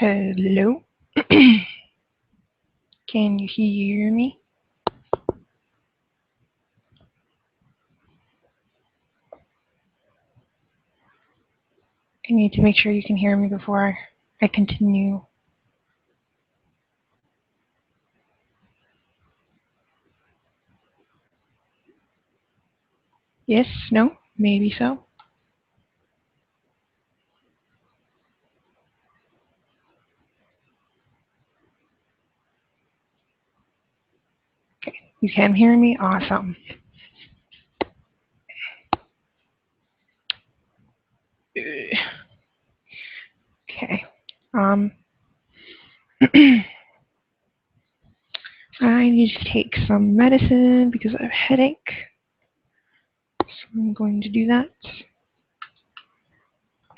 Hello? Can you hear me? I need to make sure you can hear me before I continue. Yes, no, maybe so. Okay, you can hear me? Awesome. Okay. I need to take some medicine because I have a headache. So I'm going to do that.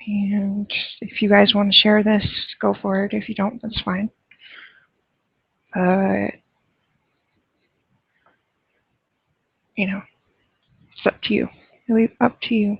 And if you guys want to share this, go for it. If you don't, that's fine. You know, it's up to you. Really up to you.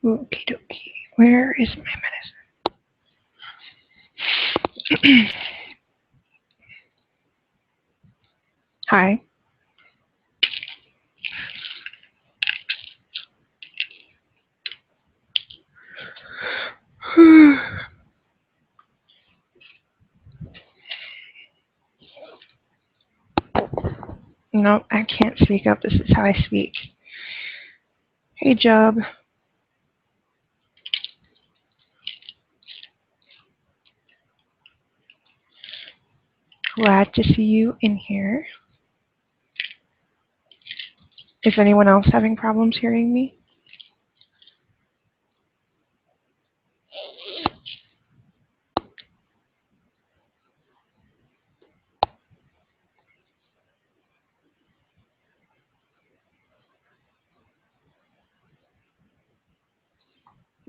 Okie dokie. Where is my medicine? Hi. No, I can't speak up. This is how I speak. Hey, Job. Glad to see you in here. Is anyone else having problems hearing me?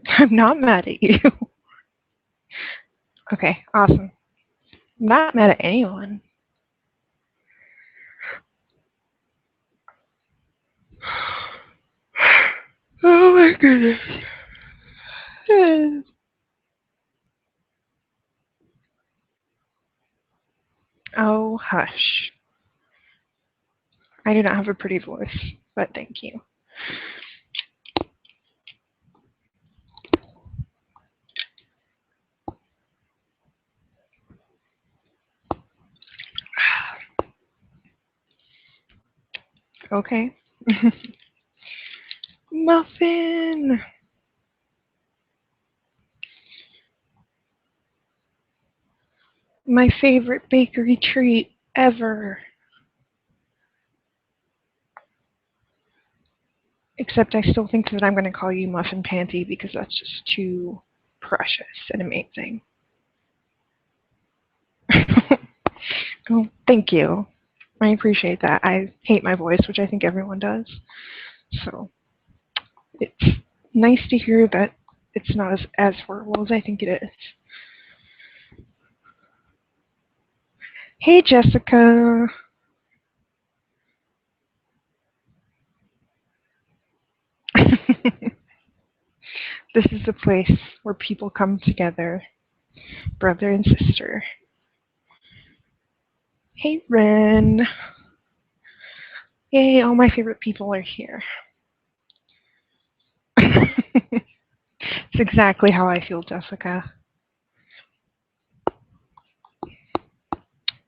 I'm not mad at you. Okay, awesome. I'm not mad at anyone. Oh my goodness. Oh, hush. I do not have a pretty voice, but thank you. Okay. Muffin! My favorite bakery treat ever. Except I still think that I'm going to call you Muffin Panty because that's just too precious and amazing. Oh, thank you. I appreciate that. I hate my voice, which I think everyone does. So it's nice to hear that it's not as horrible as I think it is. Hey, Jessica. This is a place where people come together, brother and sister. Hey, Ren. Yay, all my favorite people are here. It's exactly how I feel, Jessica.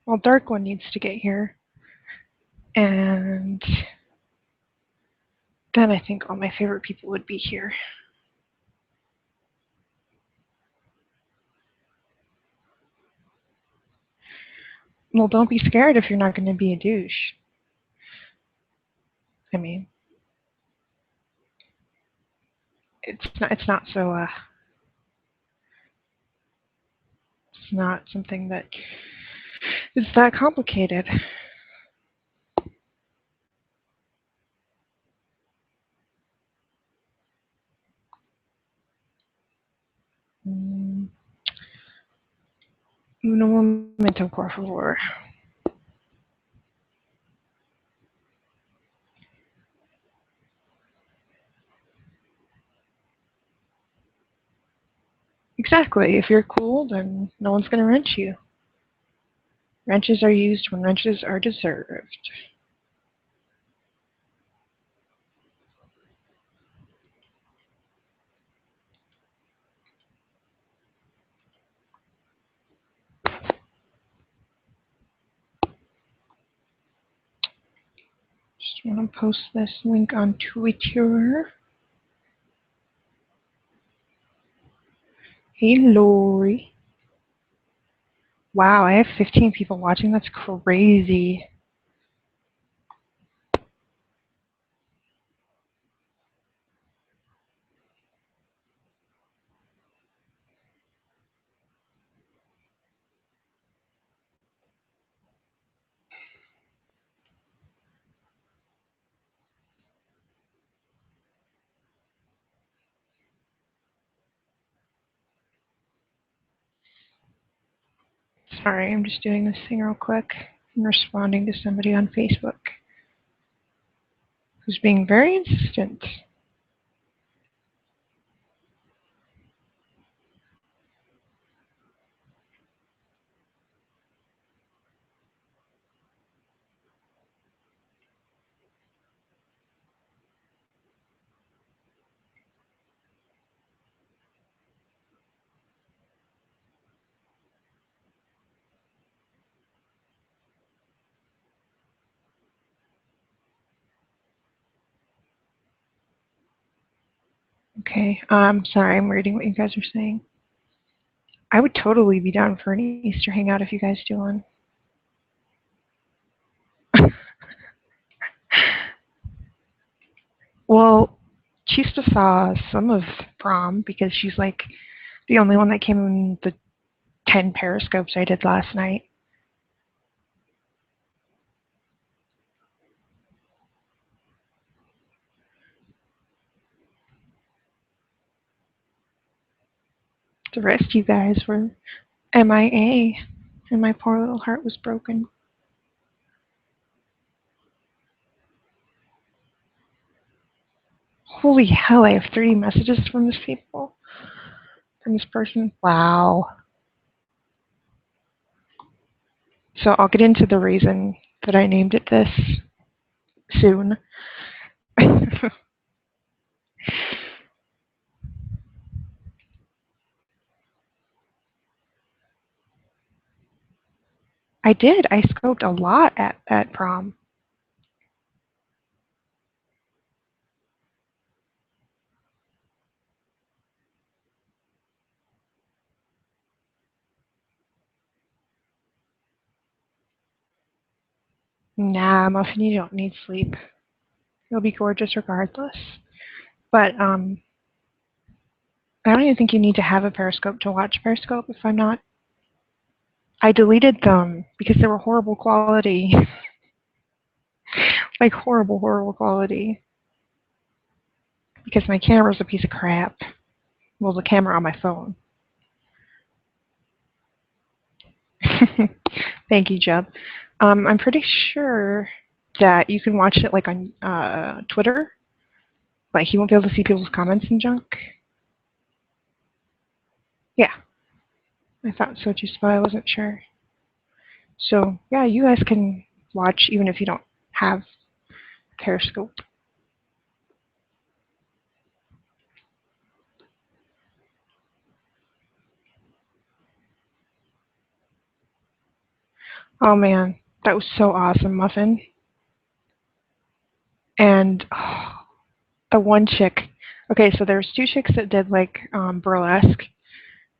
Well, Dark One needs to get here. And then I think all my favorite people would be here. Well, don't be scared if you're not going to be a douche. I mean, it's not so it's not something that is that complicated. Un momento, por favor. Exactly. If you're cool, then no one's going to wrench you. Wrenches are used when wrenches are deserved. Just want to post this link on Twitter. Hey, Lori. Wow, I have 15 people watching. That's crazy. Sorry, I'm just doing this thing real quick. I'm responding to somebody on Facebook who's being very insistent. Okay, sorry, I'm reading what you guys are saying. I would totally be down for an Easter hangout if you guys do one. Well, Chista saw some of prom because she's like the only one that came in the 10 periscopes I did last night. The rest of you guys were MIA, and my poor little heart was broken. Holy hell, I have 30 messages from this people. From this person. Wow. So I'll get into the reason that I named it this soon. I did. I scoped a lot at prom. Nah, Muffin, you don't need sleep. You'll be gorgeous regardless. But I don't even think you need to have a Periscope to watch Periscope if I'm not. I deleted them because they were horrible quality. Like horrible, horrible quality. Because my camera's a piece of crap. Well, the camera on my phone. Thank you, Jeb. I'm pretty sure that you can watch it like on Twitter. Like you won't be able to see people's comments and junk. Yeah, I thought so too, but I wasn't sure. So yeah, you guys can watch even if you don't have Periscope. Oh man, that was so awesome, Muffin. And the one chick. Okay, so there's two chicks that did like burlesque,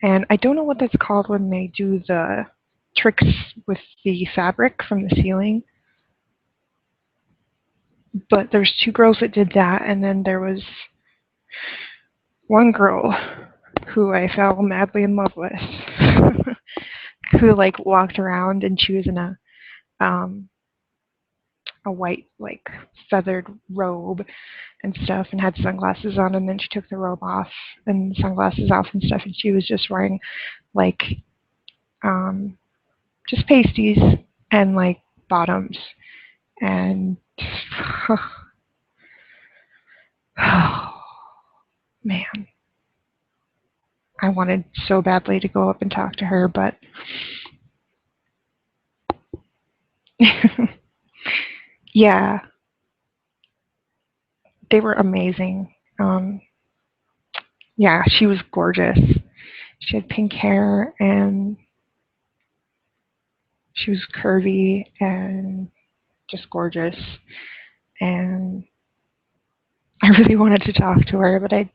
and I don't know what that's called when they do the tricks with the fabric from the ceiling. But there's two girls that did that, and then there was one girl who I fell madly in love with, who like walked around and she was in a white like feathered robe and stuff and had sunglasses on, and then she took the robe off and sunglasses off and stuff, and she was just wearing like just pasties and like bottoms. And oh man, I wanted so badly to go up and talk to her, but yeah, they were amazing. Yeah, she was gorgeous. She had pink hair and she was curvy and just gorgeous. And I really wanted to talk to her, but I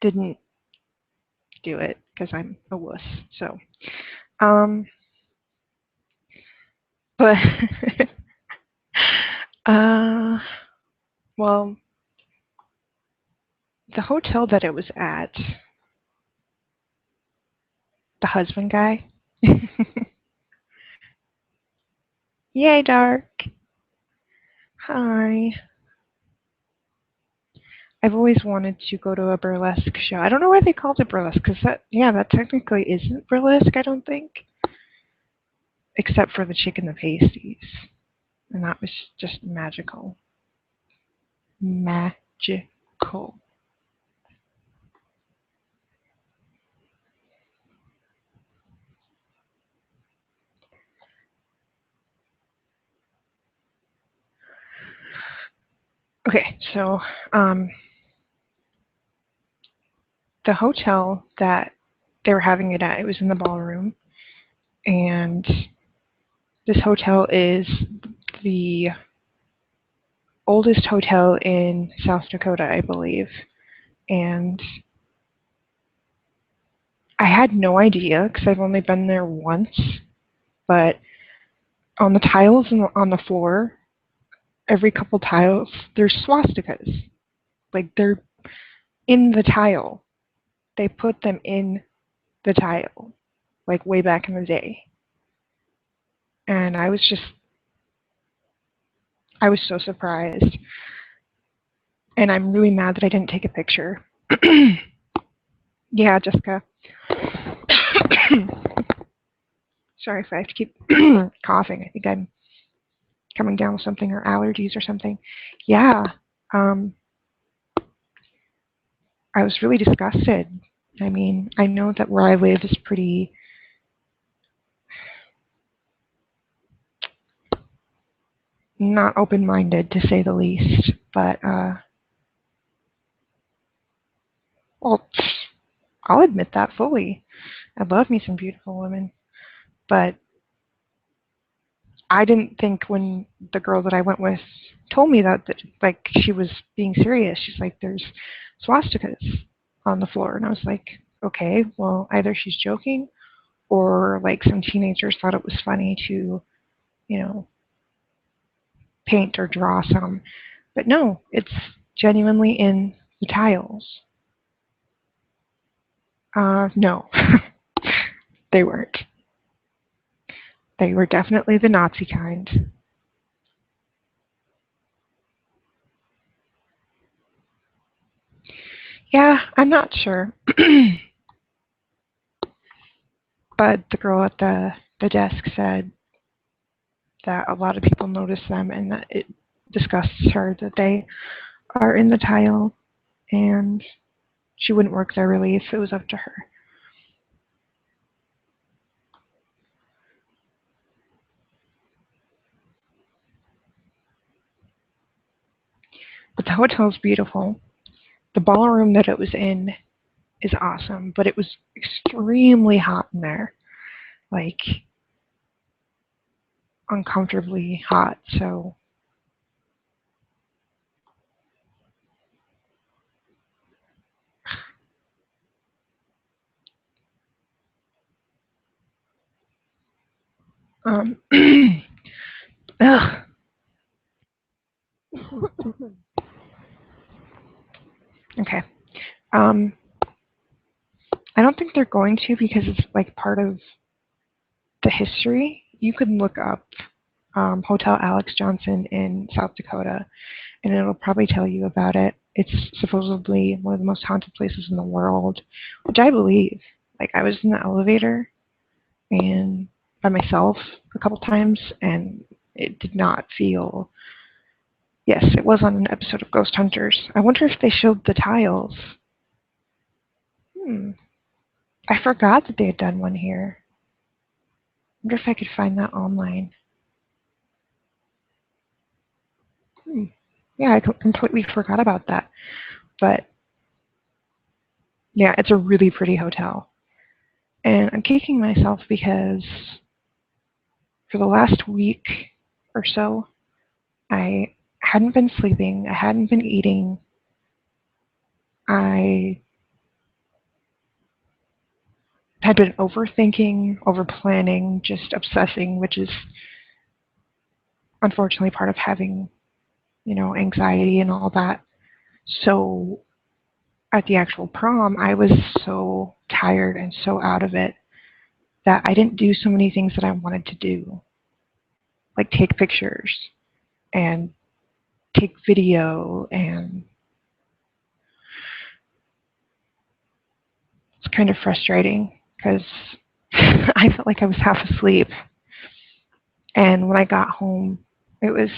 didn't do it because I'm a wuss. So, but uh, well, the hotel that it was at, the husband guy. Yay, Dark. Hi. I've always wanted to go to a burlesque show. I don't know why they called it burlesque, because that technically isn't burlesque, I don't think. Except for the chick in the pasties. And that was just magical. Magical. Okay, so the hotel that they were having it at, it was in the ballroom. And this hotel is the oldest hotel in South Dakota, I believe. And I had no idea because I've only been there once, but on the tiles and on the floor, every couple tiles, there's swastikas. Like they're in the tile. They put them in the tile, like way back in the day. And I was so surprised. And I'm really mad that I didn't take a picture. Yeah, Jessica. Sorry if I have to keep coughing. I think I'm coming down with something or allergies or something. Yeah. I was really disgusted. I mean, I know that where I live is pretty not open-minded, to say the least. But, well, I'll admit that fully. I love me some beautiful women. But I didn't think when the girl that I went with told me that like, she was being serious. She's like, there's swastikas on the floor. And I was like, okay, well, either she's joking or like some teenagers thought it was funny to, you know, paint or draw some. But no, it's genuinely in the tiles. No, they weren't. They were definitely the Nazi kind. Yeah, I'm not sure. But the girl at the desk said that a lot of people notice them and that it disgusts her that they are in the tile, and she wouldn't work there really if it was up to her. But the hotel's beautiful. The ballroom that it was in is awesome, but it was extremely hot in there. Like, uncomfortably hot, so ugh. Okay. Um, I don't think they're going to because it's like part of the history. You can look up Hotel Alex Johnson in South Dakota, and it'll probably tell you about it. It's supposedly one of the most haunted places in the world, which I believe. Like, I was in the elevator, and by myself a couple times, and it did not feel. Yes, it was on an episode of Ghost Hunters. I wonder if they showed the tiles. I forgot that they had done one here. I wonder if I could find that online. Yeah, I completely forgot about that. But yeah, it's a really pretty hotel. And I'm kicking myself because for the last week or so, I hadn't been sleeping, I hadn't been eating. I had been overthinking, overplanning, just obsessing, which is unfortunately part of having, anxiety and all that. So at the actual prom, I was so tired and so out of it that I didn't do so many things that I wanted to do, like take pictures and take video, and it's kind of frustrating because I felt like I was half asleep. And when I got home, it was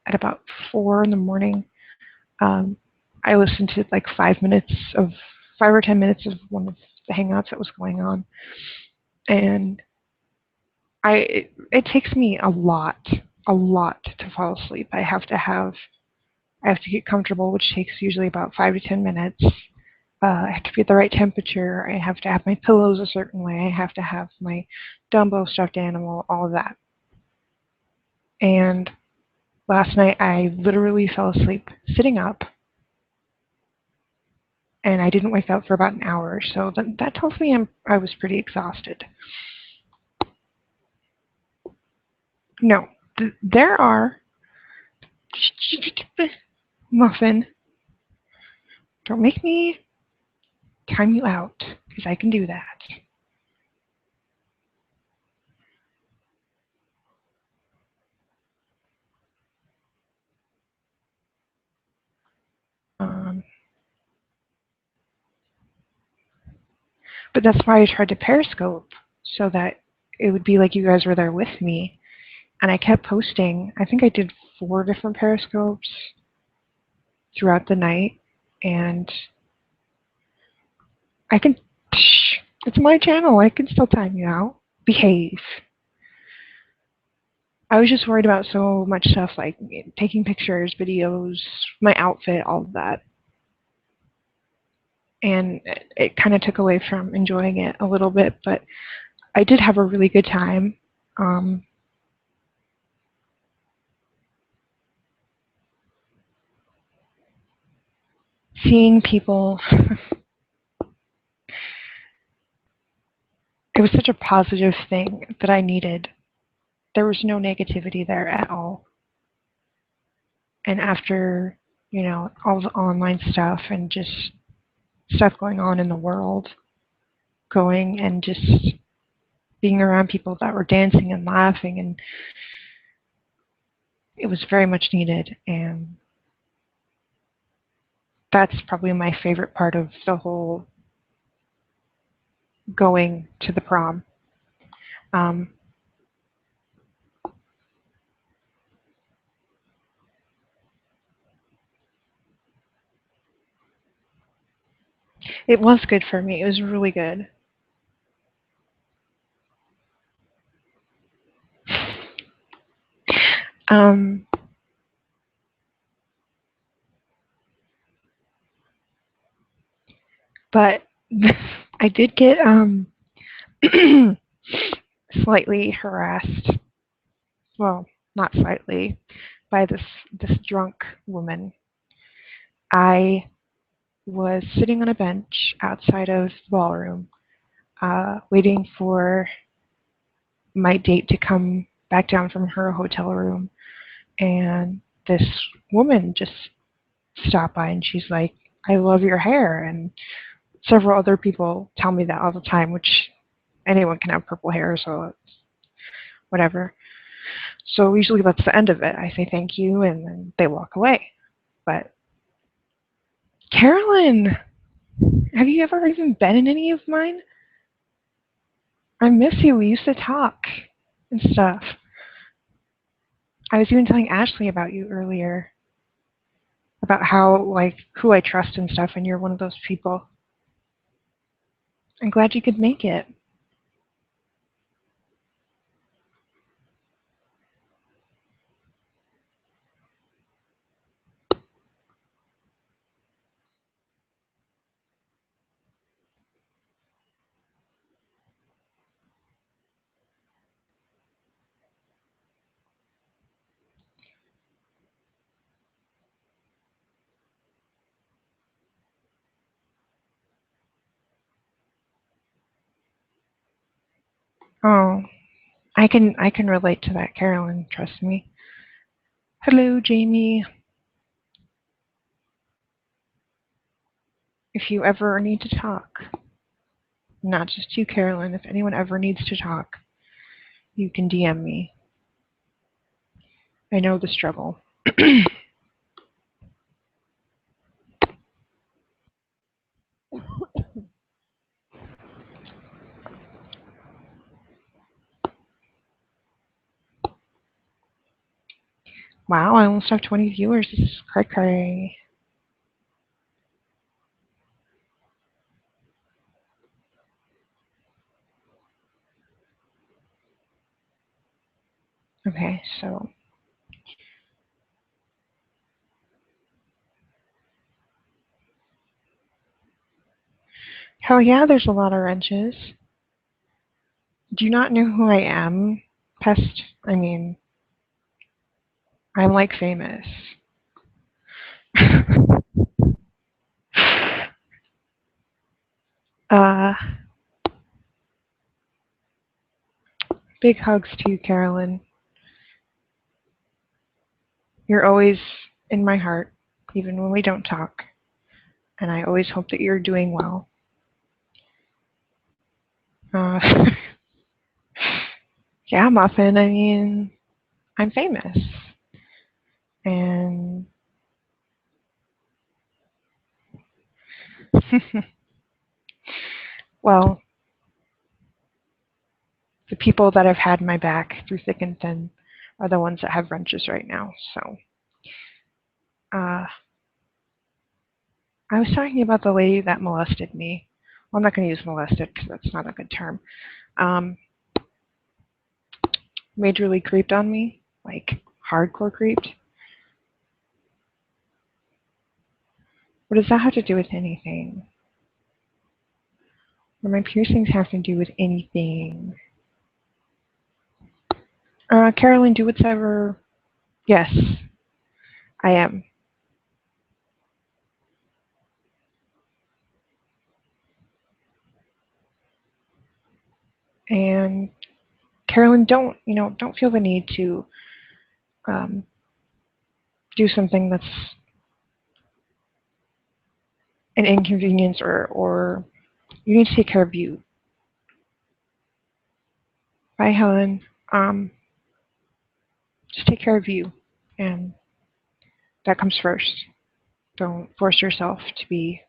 at about 4 in the morning. Um, I listened to like 5 or 10 minutes of one of the hangouts that was going on, and it takes me a lot to fall asleep. I have to get comfortable, which takes usually about 5 to 10 minutes. I have to be at the right temperature. I have to have my pillows a certain way. I have to have my Dumbo stuffed animal, all of that. And last night I literally fell asleep sitting up, and I didn't wake up for about an hour. So that tells me I was pretty exhausted. No, there are Muffin. Don't make me time you out, because I can do that. Um, but that's why I tried to Periscope, so that it would be like you guys were there with me. And I kept posting. I think I did 4 different Periscopes throughout the night. And I can, it's my channel. I can still time you out. Behave. I was just worried about so much stuff, like taking pictures, videos, my outfit, all of that. And it kind of took away from enjoying it a little bit, but I did have a really good time. Seeing people, it was such a positive thing that I needed. There was no negativity there at all. And after, all the online stuff and just stuff going on in the world, going and just being around people that were dancing and laughing, and it was very much needed. And that's probably my favorite part of the whole going to the prom. Um, it was good for me. It was really good. Um, but I did get slightly harassed. Well, not slightly, by this drunk woman. I was sitting on a bench outside of the ballroom, waiting for my date to come back down from her hotel room, and this woman just stopped by, and she's like, "I love your hair," and several other people tell me that all the time, which anyone can have purple hair, so it's whatever. So usually that's the end of it. I say thank you, and then they walk away. But Carolyn, have you ever even been in any of mine? I miss you. We used to talk and stuff. I was even telling Ashley about you earlier, about how, like, who I trust and stuff, and you're one of those people. I'm glad you could make it. Oh, I can relate to that, Carolyn. Trust me. Hello, Jamie. If you ever need to talk, not just you, Carolyn, if anyone ever needs to talk, you can DM me. I know the struggle. Wow, I almost have 20 viewers. This is cray cray. Okay, so hell yeah, there's a lot of wrenches. Do you not know who I am, Pest? I mean, I'm like famous. uh, big hugs to you, Carolyn. You're always in my heart, even when we don't talk. And I always hope that you're doing well. Uh, yeah, Muffin, I mean, I'm famous. And well, the people that have had my back through thick and thin are the ones that have wrenches right now. So, I was talking about the lady that molested me. Well, I'm not going to use molested because that's not a good term. Um, majorly creeped on me, like hardcore creeped. What does that have to do with anything? What do my piercings have to do with anything? Carolyn, do whatever. Yes, I am. And Carolyn, don't feel the need to um, do something that's an inconvenience, or you need to take care of you. Bye, Helen. Um, just take care of you, and that comes first. Don't force yourself to be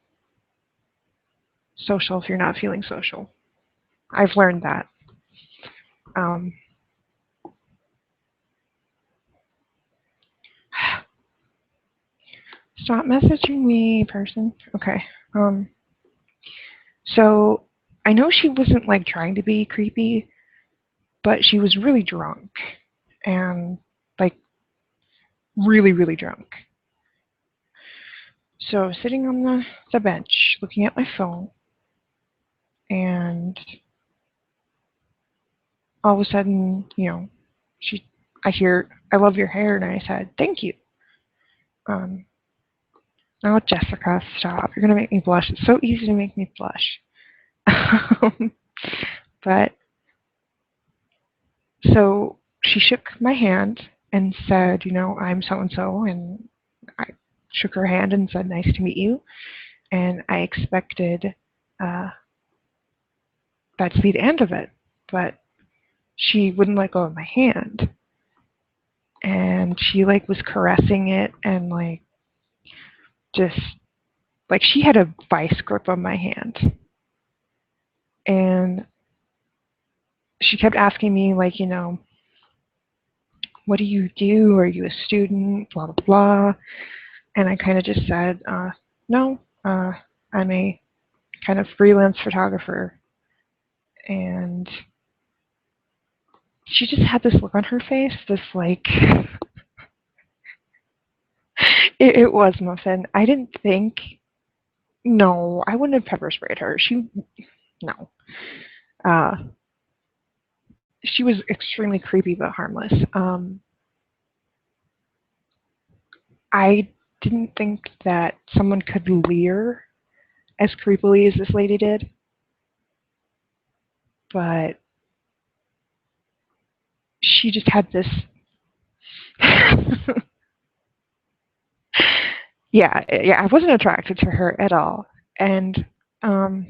social if you're not feeling social. I've learned that. Um, stop messaging me, person. Okay. So I know she wasn't like trying to be creepy, but she was really drunk and like really, really drunk. So sitting on the bench looking at my phone, and all of a sudden, I hear, "I love your hair," and I said, "Thank you." Um, oh, Jessica, stop! You're gonna make me blush. It's so easy to make me blush. But so she shook my hand and said, "I'm so and so," and I shook her hand and said, "Nice to meet you." And I expected uh, that to be the end of it, but she wouldn't let go of my hand, and she like was caressing it and like just like she had a vice grip on my hand, and she kept asking me, like, what do you do? Are you a student? Blah, blah, blah. And I kind of just said, no, I'm a kind of freelance photographer. And she just had this look on her face, this like, it was Muffin. I didn't think, no, I wouldn't have pepper sprayed her. No. Uh, she was extremely creepy but harmless. I didn't think that someone could leer as creepily as this lady did, but she just had this. Yeah, I wasn't attracted to her at all, and um,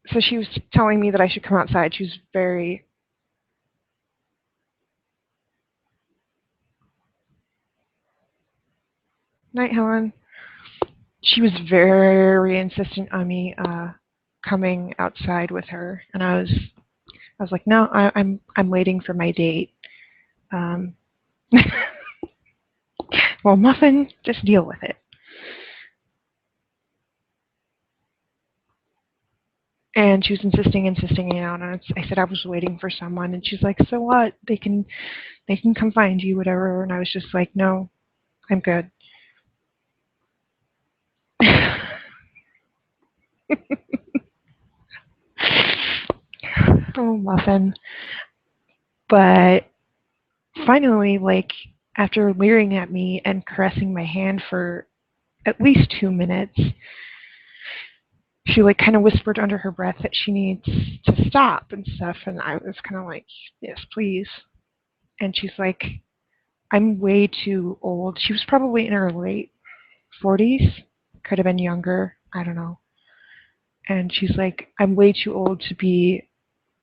so she was telling me that I should come outside. She was very. Night, Helen. She was very insistent on me coming outside with her, and I was like, no, I'm waiting for my date. Um, well, Muffin, just deal with it. And she was insisting, and I said I was waiting for someone, and she's like, so what? They can come find you, whatever. And I was just like, no, I'm good. Oh, Muffin. But finally, like, after leering at me and caressing my hand for at least 2 minutes, she like kind of whispered under her breath that she needs to stop and stuff. And I was kind of like, yes, please. And she's like, I'm way too old. She was probably in her late 40s, could have been younger. I don't know. And she's like, I'm way too old to be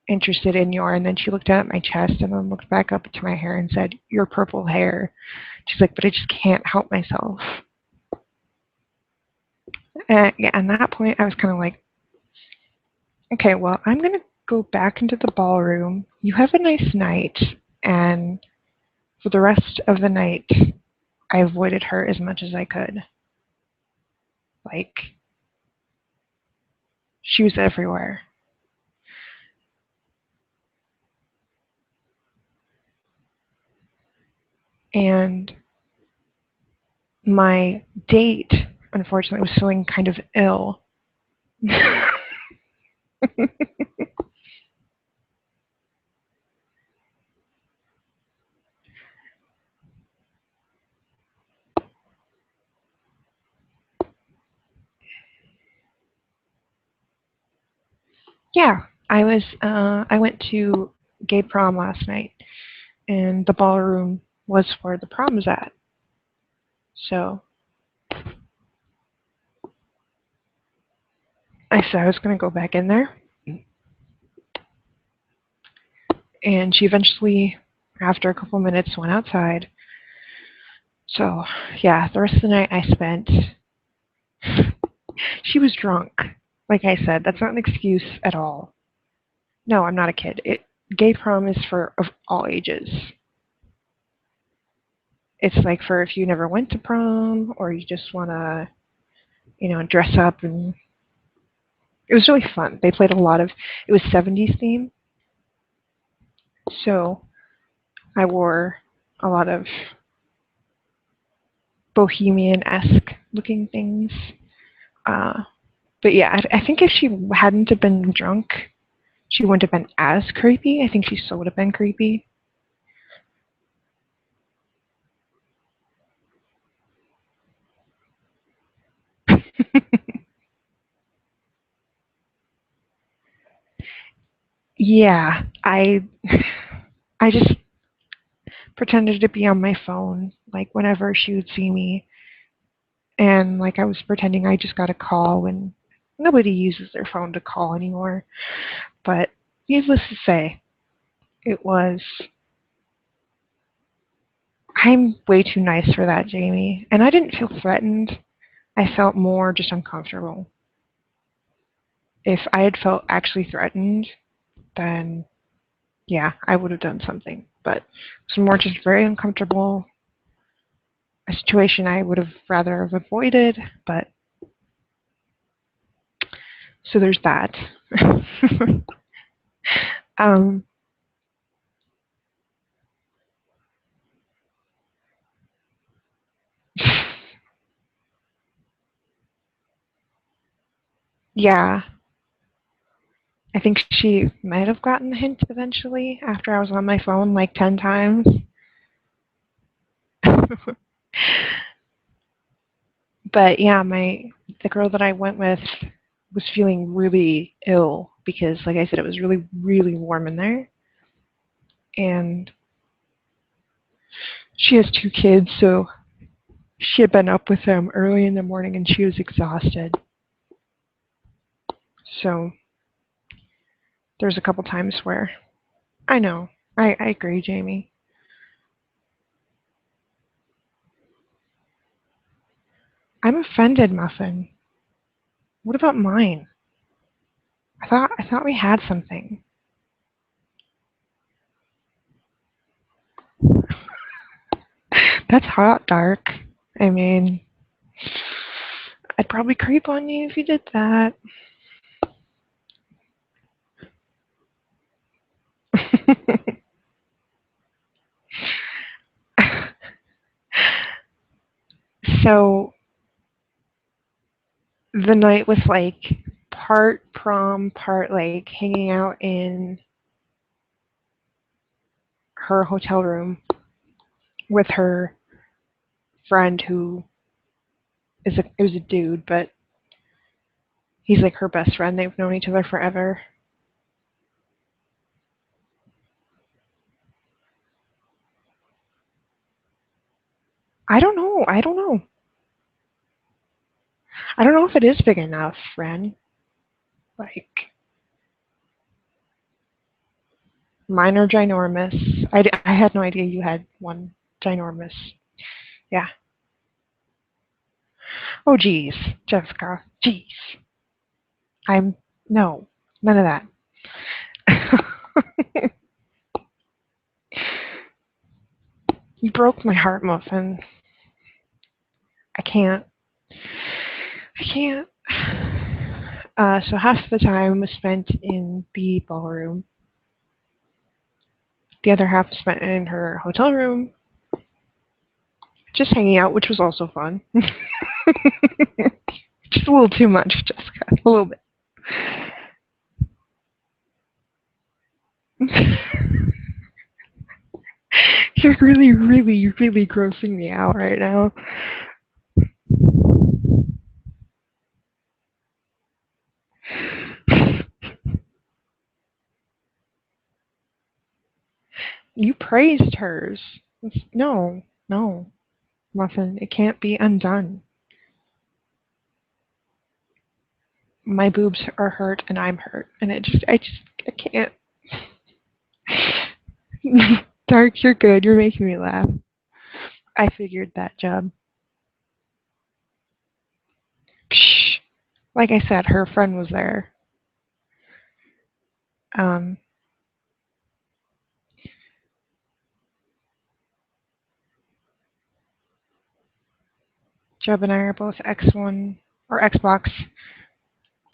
interested in your. And then she looked down at my chest and then looked back up to my hair and said, your purple hair. She's like, but I just can't help myself. And yeah, at that point, I was kind of like, okay, well, I'm going to go back into the ballroom. You have a nice night. And for the rest of the night, I avoided her as much as I could. Like, she was everywhere. And my date, unfortunately, was feeling kind of ill. Yeah, I went to gay prom last night, and the ballroom was where the prom was at. So I said I was going to go back in there, and she eventually, after a couple minutes, went outside. So yeah, the rest of the night I spent. She was drunk. Like I said, that's not an excuse at all. No, I'm not a kid. Gay prom is for of all ages. It's like for if you never went to prom or you just want to, dress up. And it was really fun. They played a lot of, it was 70s theme. So I wore a lot of bohemian-esque looking things. But yeah, I think if she hadn't have been drunk, she wouldn't have been as creepy. I think she still would have been creepy. Yeah, I just pretended to be on my phone, like whenever she would see me, and like I was pretending I just got a call, and nobody uses their phone to call anymore. But needless to say, it was. I'm way too nice for that, Jamie. And I didn't feel threatened. I felt more just uncomfortable. If I had felt actually threatened, then yeah, I would have done something. But it was more just very uncomfortable. A situation I would have rather have avoided, but so there's that. um, yeah, I think she might have gotten the hint eventually after I was on my phone like 10 times. But yeah, the girl that I went with was feeling really ill because, like I said, it was really, really warm in there. And she has 2 kids, so she had been up with them early in the morning and she was exhausted. So there's a couple times where I know. I agree, Jamie. I'm offended, Muffin. What about mine? I thought we had something. That's hot, Dark. I mean, I'd probably creep on you if you did that. So the night was like part prom, part like hanging out in her hotel room with her friend who it was a dude, but he's like her best friend. They've known each other forever. I don't know. I don't know. I don't know if it is big enough, Ren. Like, mine are ginormous. I had no idea you had one ginormous. Yeah. Oh, geez, Jessica. Geez. I'm, no, none of that. You broke my heart, Muffin. I can't. I can't. So half the time was spent in the ballroom. The other half was spent in her hotel room, just hanging out, which was also fun. Just a little too much, Jessica. A little bit. You're really, really, really grossing me out right now. You praised hers. No, no, Muffin. It can't be undone. My boobs are hurt and I'm hurt, and I can't. Dark, you're good. You're making me laugh. I figured that, Jub. Psh. Like I said, her friend was there. Um, Jub and I are both X1 or Xbox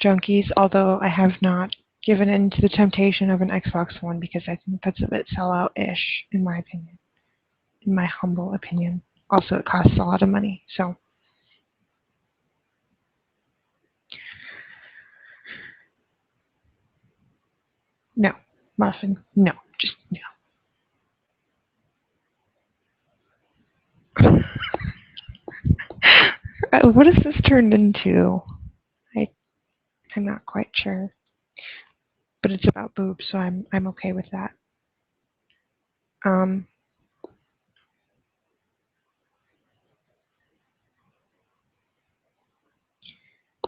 junkies, although I have not given in to the temptation of an Xbox One because I think that's a bit sellout-ish, in my opinion. In my humble opinion. Also, it costs a lot of money, so. No. Muffin, no. Just no. What has this turned into? I, I'm not quite sure. But it's about boobs, so I'm okay with that. Um,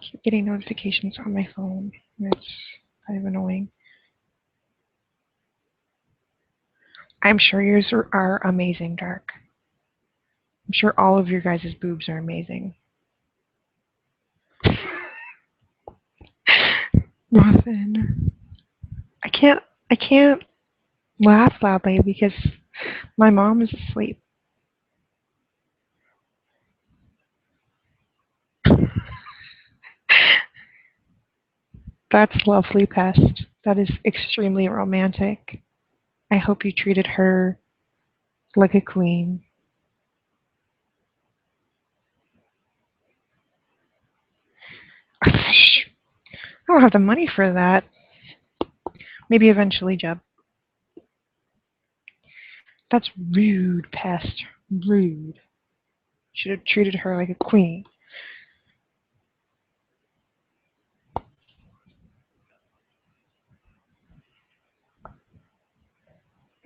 keep getting notifications on my phone. It's kind of annoying. I'm sure yours are amazing, Dark. I'm sure all of your guys' boobs are amazing. Muffin. I can't laugh loudly because my mom is asleep. That's lovely, Pest. That is extremely romantic. I hope you treated her like a queen. I don't have the money for that. Maybe eventually, Jeb. That's rude, Pest. Rude. Should have treated her like a queen.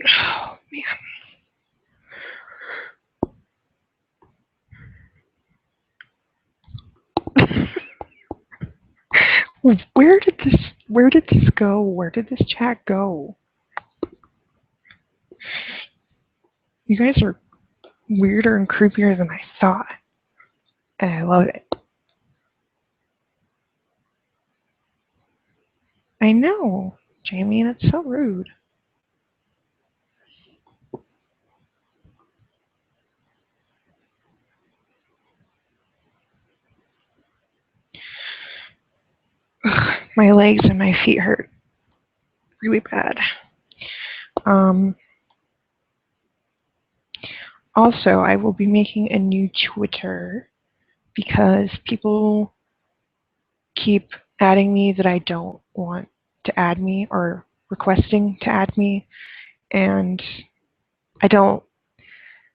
Oh, man. Where did this go? Where did this chat go? You guys are weirder and creepier than I thought. And I love it. I know, Jamie, that's so rude. Ugh, my legs and my feet hurt really bad. Also, I will be making a new Twitter because people keep adding me that I don't want to add me or requesting to add me. And I don't,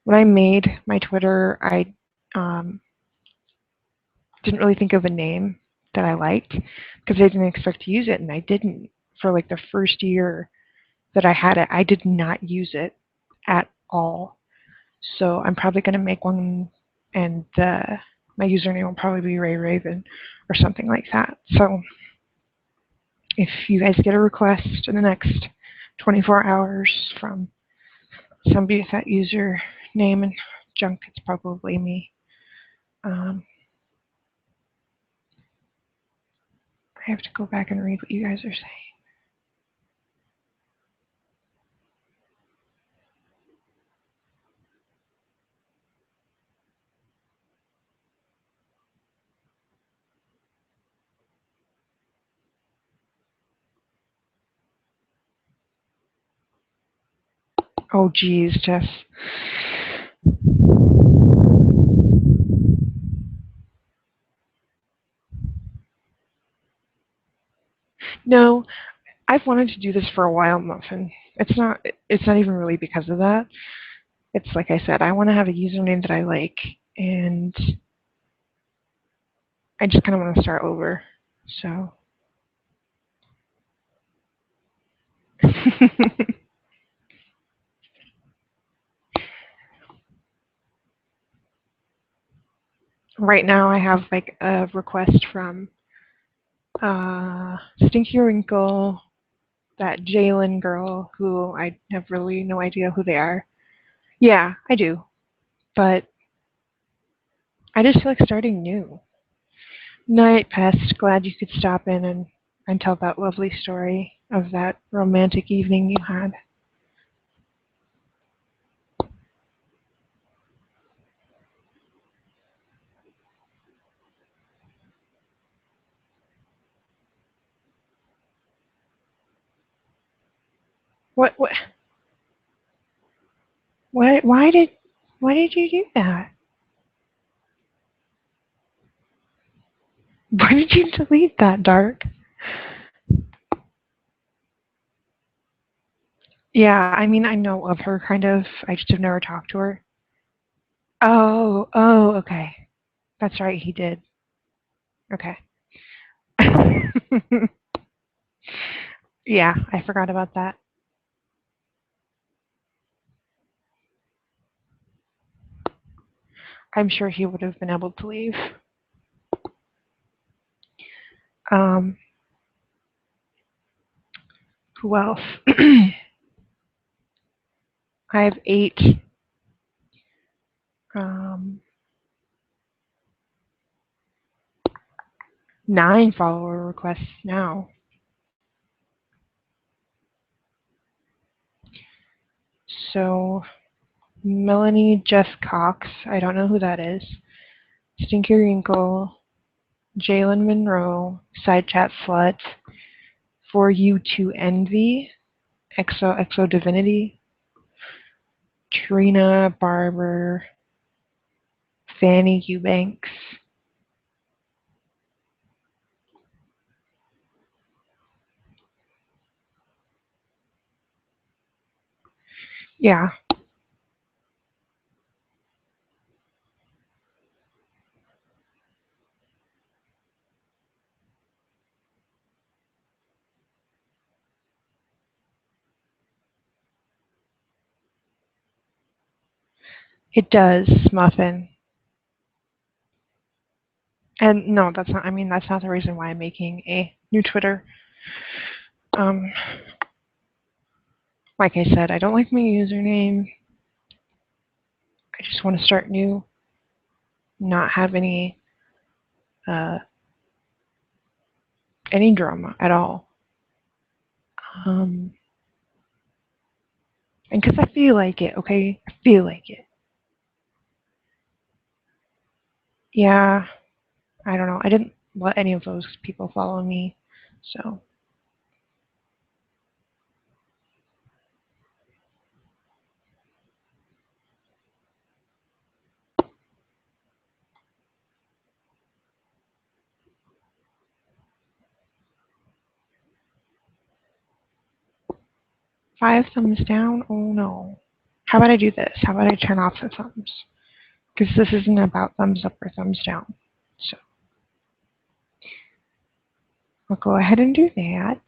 when I made my Twitter, I didn't really think of a name that I liked because I didn't expect to use it. And I didn't for like the first year that I had it. I did not use it at all. So I'm probably going to make one, and my username will probably be Ray Raven or something like that. So if you guys get a request in the next 24 hours from somebody with that username and junk, it's probably me. I have to go back and read what you guys are saying. Oh, geez, Jess. No, I've wanted to do this for a while, Muffin. It's not even really because of that. It's like I said, I want to have a username that I like, and I just kind of want to start over. So. Right now I have like a request from Stinky Wrinkle, that Jalen girl who I have really no idea who they are. Yeah, I do. But I just feel like starting new. Night, Pest. Glad you could stop in and tell that lovely story of that romantic evening you had. What why did you do that? Why did you delete that, Dark? Yeah, I mean, I know of her kind of. I just have never talked to her. Oh, okay. That's right, he did. Okay. Yeah, I forgot about that. I'm sure he would have been able to leave. Um, who else? I have 8 9 follower requests now. So Melanie Jess Cox, I don't know who that is. Stinky Wrinkle, Jalen Monroe, Side Chat Slut, For You to Envy, Exo Divinity, Trina Barber, Fanny Eubanks. Yeah. It does, Muffin. And no, that's not, I mean, that's not the reason why I'm making a new Twitter. Like I said, I don't like my username. I just want to start new, not have any drama at all. And because I feel like it, okay? I feel like it. Yeah, I don't know. I didn't let any of those people follow me, so. Five thumbs down? Oh no. How about I do this? How about I turn off the thumbs? Because this isn't about thumbs up or thumbs down. So I'll go ahead and do that.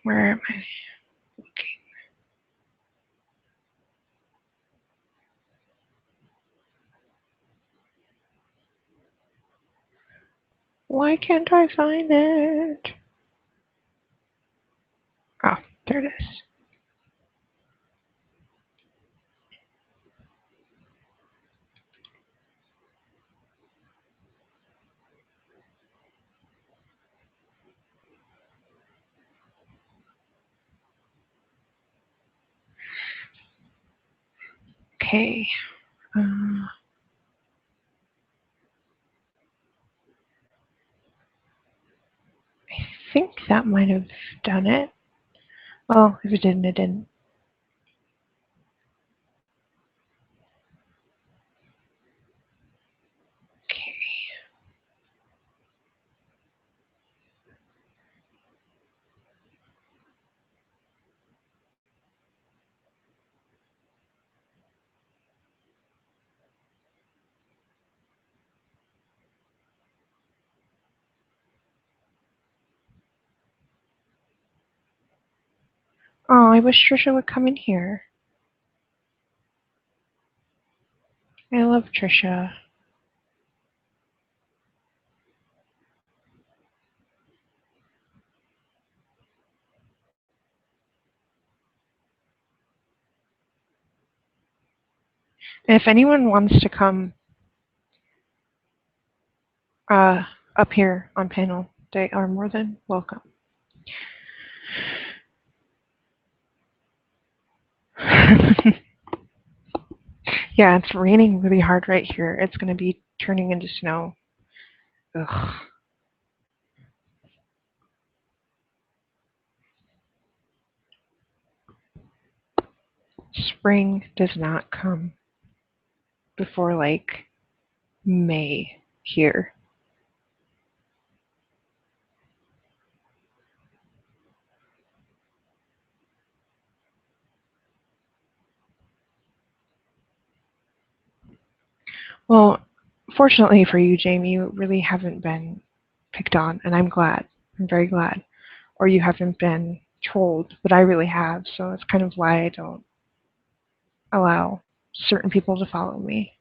Where am I looking? Why can't I find it? Oh, there it is. Okay. I think that might have done it. Well, if it didn't, it didn't. Okay. Oh, I wish Trisha would come in here. I love Trisha. And if anyone wants to come up here on panel, they are more than welcome. Yeah, it's raining really hard right here. It's going to be turning into snow. Ugh. Spring does not come before like May here. Well, fortunately for you, Jamie, you really haven't been picked on, and I'm glad. I'm very glad. Or you haven't been trolled, but I really have, so that's kind of why I don't allow certain people to follow me.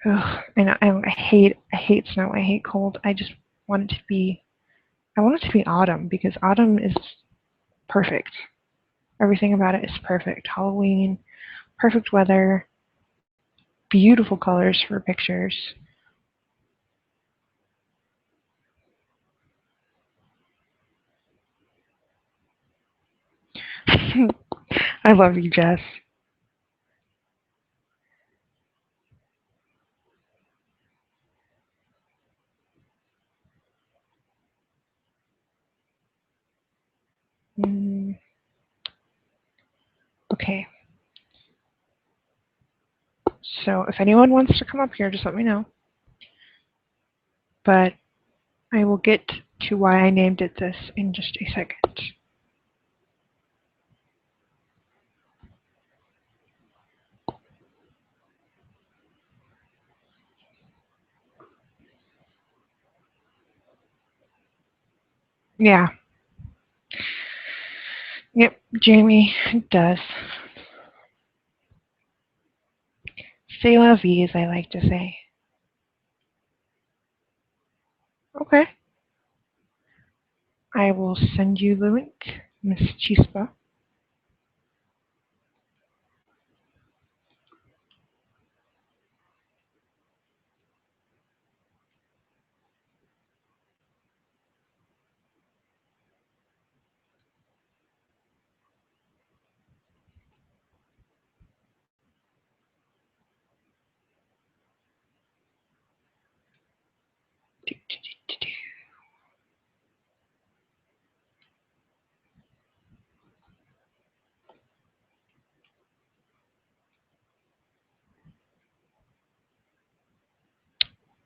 Ugh, I hate snow. I hate cold. I just want it to be. I want it to be autumn because autumn is perfect. Everything about it is perfect. Halloween, perfect weather, beautiful colors for pictures. I love you, Jess. Mm, okay, so if anyone wants to come up here, just let me know. But I will get to why I named it this in just a second. Yeah. Yep, Jamie, it does. C'est la vie, as I like to say. Okay. I will send you the link, Miss Chispa.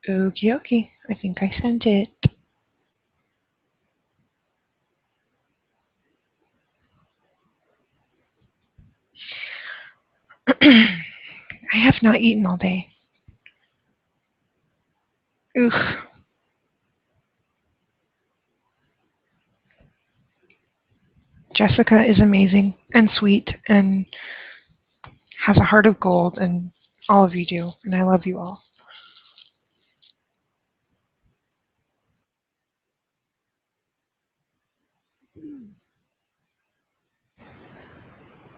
Okie dokie. I think I sent it. I have not eaten all day. Ugh. Jessica is amazing and sweet and has a heart of gold, and all of you do, and I love you all.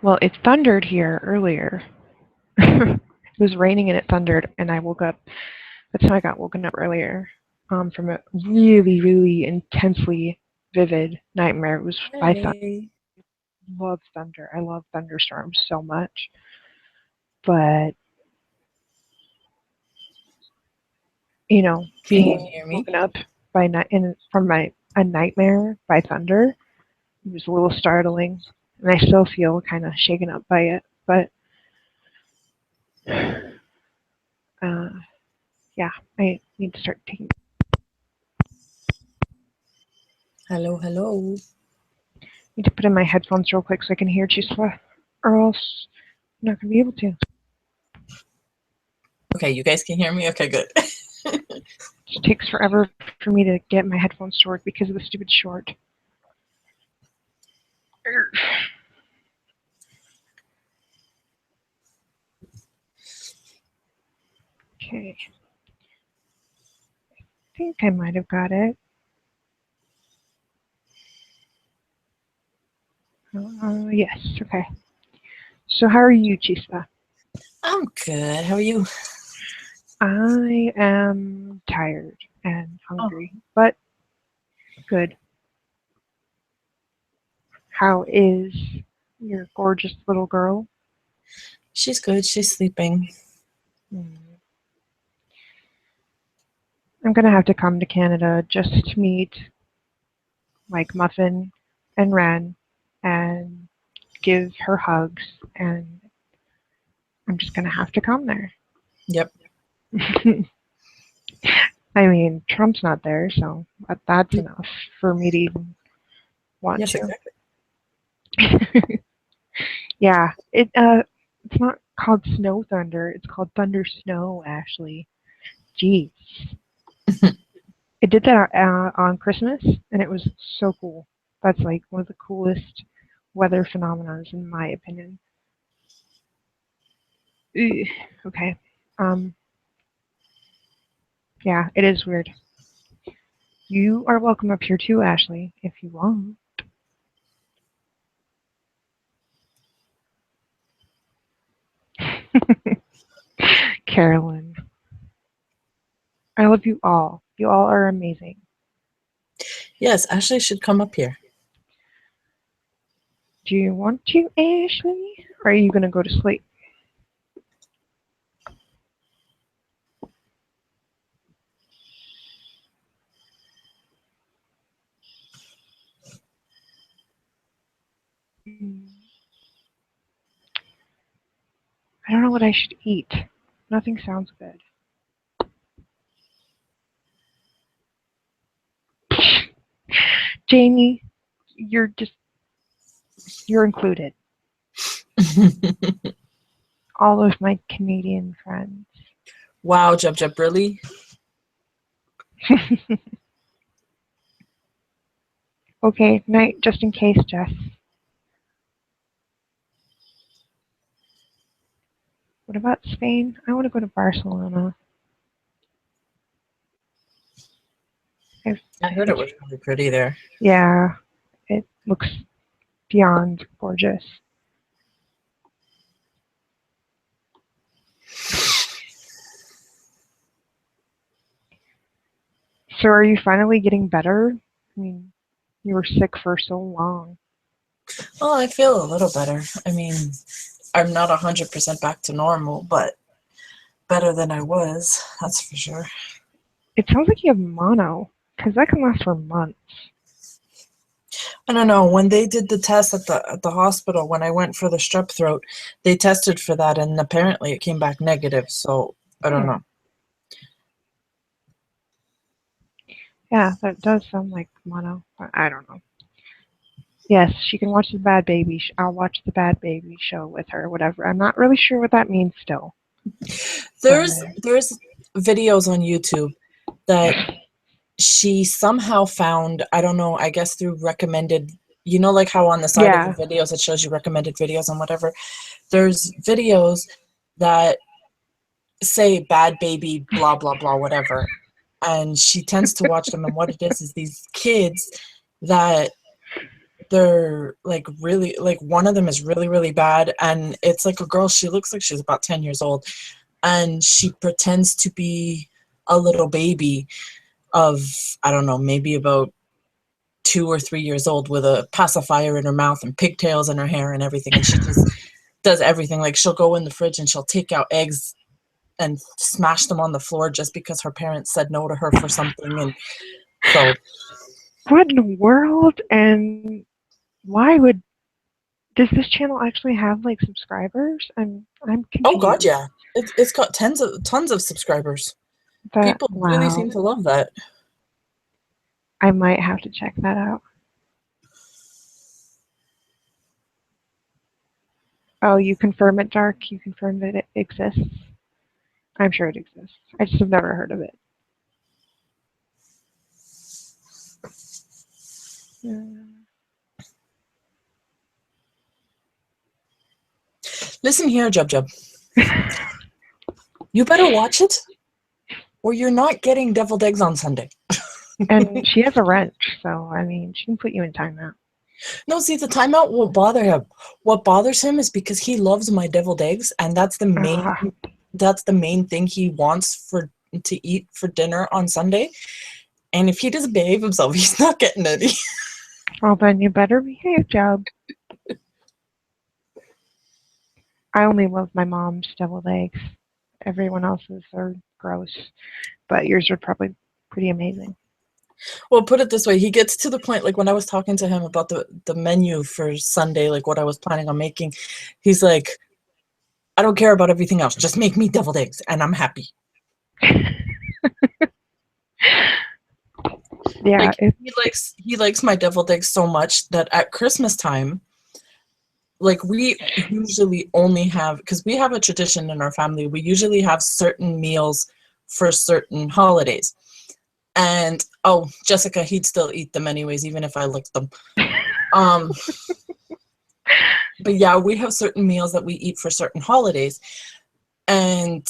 Well, it thundered here earlier. It was raining and it thundered, and I woke up. That's how I got woken up earlier from a really, really intensely vivid nightmare. It was by thunder. Hey. I love thunder. I love thunderstorms so much. But, Can you being hear me? woken up by night from a nightmare by thunder, it was a little startling, and I still feel kind of shaken up by it. But uh, yeah, I need to start taking. Hello, hello. Need to put in my headphones real quick so I can hear Chispa, or else I'm not gonna be able to. Okay, you guys can hear me? Okay, good. It takes forever for me to get my headphones to work because of the stupid short. Okay, I think I might have got it. Yes, okay. So how are you, Chispa? I'm good. How are you? I am tired and Oh, hungry, but good. How is your gorgeous little girl? she's good. She's sleeping. Hmm. I'm gonna have to come to Canada just to meet like Muffin and Ren and give her hugs, and I'm just gonna have to come there. Yep. I mean, Trump's not there, so that's enough for me to even want Yes, to. exactly. Yeah, it's not called Snow Thunder. It's called Thunder Snow. Ashley, jeez, it did that on Christmas, and it was so cool. That's like one of the coolest weather phenomena, in my opinion. Ugh, okay. Um. Yeah, it is weird. You are welcome up here too, Ashley, if you want. Carolyn, I love you all. You all are amazing. Yes, Ashley should come up here. Do you want to, Ashley? Or are you going to go to sleep? I don't know what I should eat. Nothing sounds good. Jamie, you're included. All of my Canadian friends. Wow, Jub Jub, really? Okay, night, just in case, Jess. What about Spain? I want to go to Barcelona. I heard it was really pretty there. Yeah, it looks beyond gorgeous. So are you finally getting better? I mean, you were sick for so long. Well, I feel a little better. I mean, I'm not 100% back to normal, but better than I was, that's for sure. It sounds like you have mono, because that can last for months. I don't know. When they did the test at the hospital, when I went for the strep throat, they tested for that, and apparently it came back negative. So I don't know. Yeah, that does sound like mono. But I don't know. Yes, she can watch the Bad Baby. I'll watch the Bad Baby show with her, whatever. I'm not really sure what that means still. There's But there's videos on YouTube that she somehow found, I don't know, I guess through recommended, like how on the side of the yeah, videos it shows you recommended videos and whatever. There's videos that say bad baby, blah, blah, blah, whatever. And she tends to watch them. And what it is these kids that they're like really, like one of them is really, really bad. And it's like a girl, she looks like she's about 10 years old. And she pretends to be a little baby of, I don't know, maybe about 2 or 3 years old with a pacifier in her mouth and pigtails in her hair and everything. And she just does everything. Like she'll go in the fridge and she'll take out eggs and smash them on the floor just because her parents said no to her for something. And so, what in the world? And why does this channel actually have like subscribers? I'm oh God, confused. yeah, it's got tons of subscribers. People really Wow. seem to love that. I might have to check that out. Oh, you confirm it, Dark? You confirm that it exists? I'm sure it exists. I just have never heard of it. Listen here, Jub Jub. You better watch it, or you're not getting deviled eggs on Sunday. And she has a wrench, so I mean, she can put you in timeout. No, see, the timeout won't bother him. What bothers him is because he loves my deviled eggs, and that's the main thing he wants to eat for dinner on Sunday. And if he doesn't behave himself, he's not getting any. Well, then you better behave, Job. I only love my mom's deviled eggs. Everyone else's are gross, but yours are probably pretty amazing. Well, put it this way, he gets to the point, like when I was talking to him about the menu for Sunday, like what I was planning on making, he's like, I don't care about everything else. Just make me deviled eggs and I'm happy. Yeah, Like he likes my deviled eggs so much that at Christmas time, like we usually only have, because we have a tradition in our family, we usually have certain meals for certain holidays. And oh, Jessica, he'd still eat them anyways, even if I licked them. Um, but yeah, we have certain meals that we eat for certain holidays. And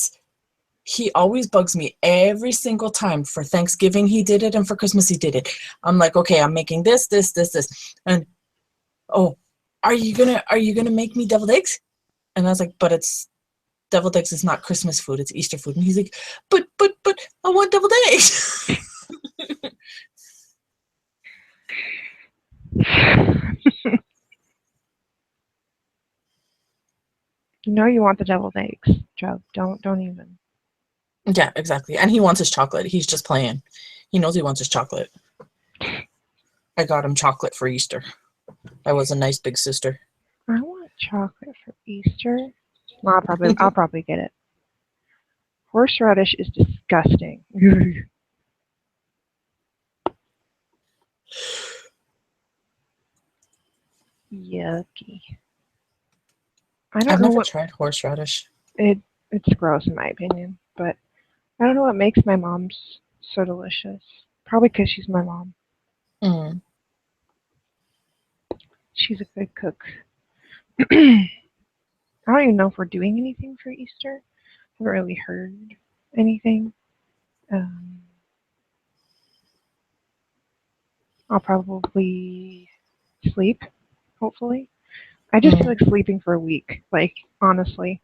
he always bugs me every single time. For Thanksgiving he did it, and for Christmas he did it. I'm like, okay, I'm making this, and oh, are you gonna make me deviled eggs? And I was like, but it's deviled eggs is not Christmas food, it's Easter food. And he's like, but I want deviled eggs. you know you want the deviled eggs, Joe. Don't even. Yeah, exactly. And he wants his chocolate. He's just playing. He knows he wants his chocolate. I got him chocolate for Easter. I was a nice big sister. I want chocolate for Easter. Well, I'll probably get it. Horseradish is disgusting. Yucky. I don't I've know never what tried horseradish. it's gross in my opinion, but I don't know what makes my mom's so delicious. Probably because she's my mom. Mm. She's a good cook. I don't even know if we're doing anything for Easter. I haven't really heard anything. Um, I'll probably sleep, hopefully. I just feel Mm. like sleeping for a week. Like, honestly,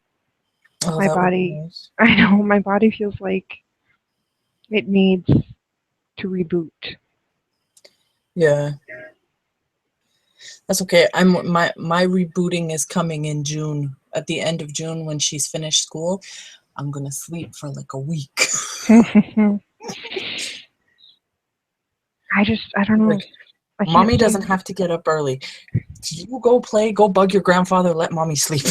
Oh, my that would be body, nice. I know, my body feels like it needs to reboot. Yeah, that's okay. My rebooting is coming in June. At the end of June, when she's finished school, I'm gonna sleep for like a week. I don't know. Like, I can't mommy stay. doesn't have to get up early. You go play, go bug your grandfather, let mommy sleep.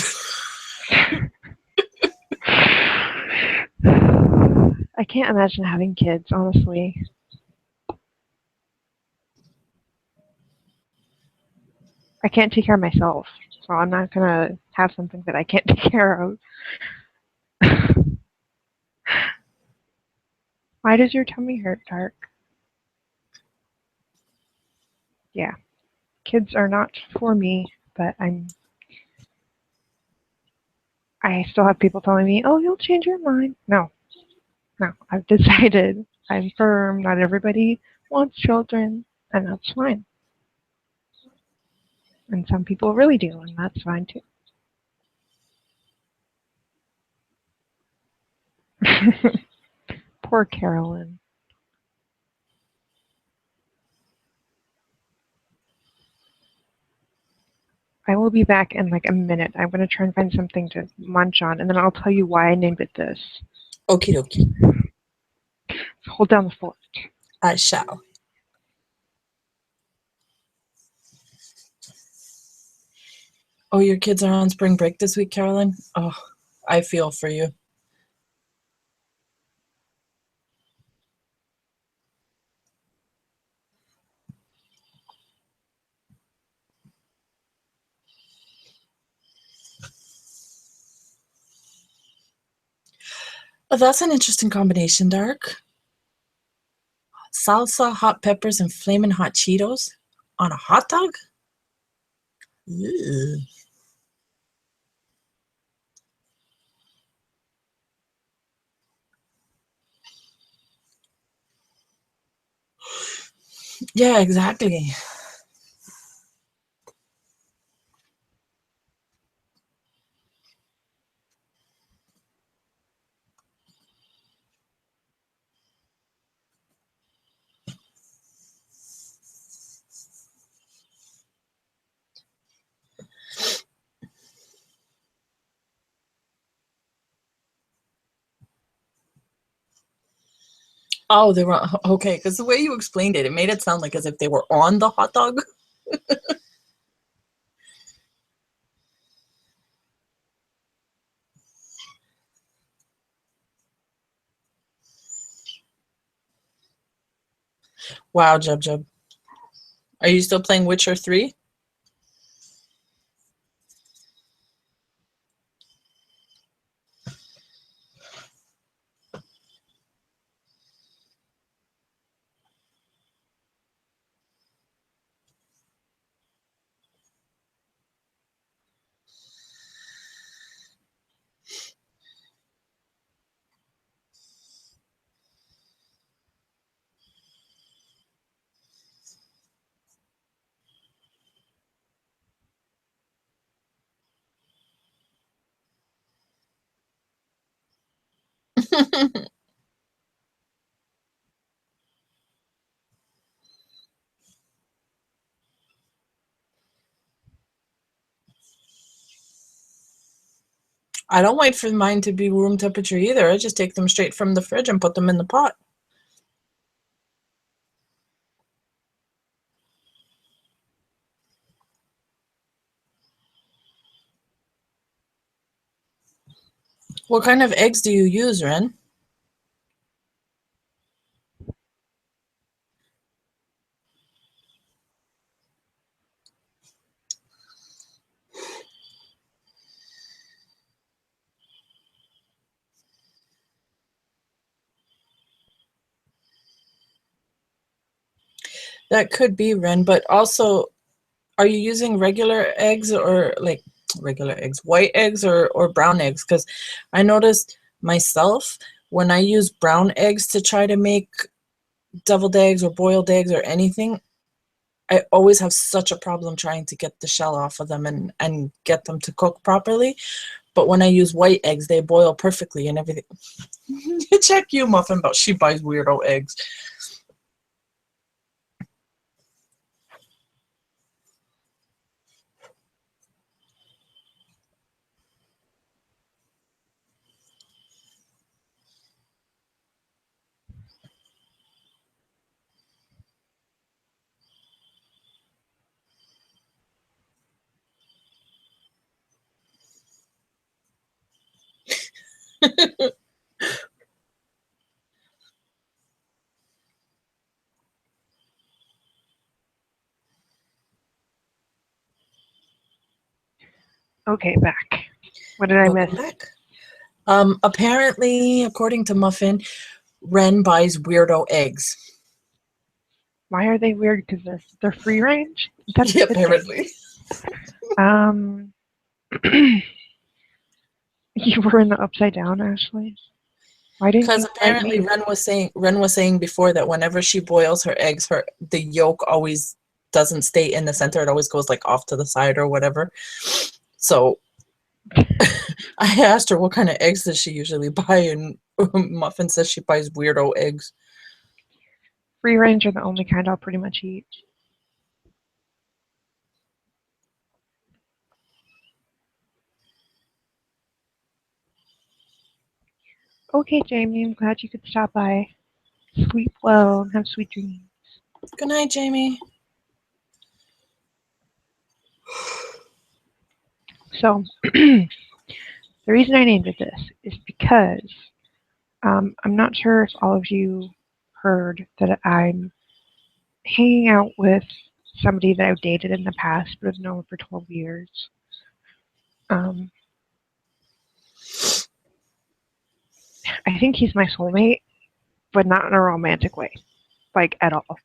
I can't imagine having kids, honestly. I can't take care of myself, so I'm not gonna have something that I can't take care of. Why does your tummy hurt, Dark? Yeah, kids are not for me, but I still have people telling me, "Oh, you'll change your mind." No, no, I've decided. I'm firm. Not everybody wants children, and that's fine. And some people really do, and that's fine too. Poor Carolyn. I will be back in like a minute. I'm going to try and find something to munch on, and then I'll tell you why I named it this. Okie dokie. So hold down the fort. I shall. Oh, your kids are on spring break this week, Carolyn? Oh, I feel for you. Oh, that's an interesting combination, Dark. Salsa, hot peppers, and flaming hot Cheetos on a hot dog? Ew. Yeah, exactly. Oh, they were okay, because the way you explained it, it made it sound like as if they were on the hot dog. Wow, Jub Jub. Are you still playing Witcher 3? I don't wait for mine to be room temperature either. I just take them straight from the fridge and put them in the pot. What kind of eggs do you use, Ren? That could be, Ren, but also, are you using regular eggs or like regular eggs, white eggs or brown eggs? Because I noticed myself when I use brown eggs to try to make deviled eggs or boiled eggs or anything, I always have such a problem trying to get the shell off of them and get them to cook properly. But when I use white eggs, they boil perfectly and everything. Check you, Muffin, but she buys weirdo eggs. Okay, back. What did I miss? Welcome back. Apparently, according to Muffin, Ren buys weirdo eggs. Why are they weird? Because they're free range? That's Yeah, a good thing. apparently. You were in the upside down, Ashley. Why didn't Because you invite apparently me? Ren was saying before that whenever she boils her eggs, the yolk always doesn't stay in the center. It always goes like off to the side or whatever. So I asked her what kind of eggs does she usually buy, and Muffin says she buys weirdo eggs. Free range are the only kind I'll pretty much eat. Okay, Jamie, I'm glad you could stop by. Sleep well and have sweet dreams. Good night, Jamie. So, the reason I named it this is because I'm not sure if all of you heard that I'm hanging out with somebody that I've dated in the past but have known for 12 years. I think he's my soulmate, but not in a romantic way, like at all.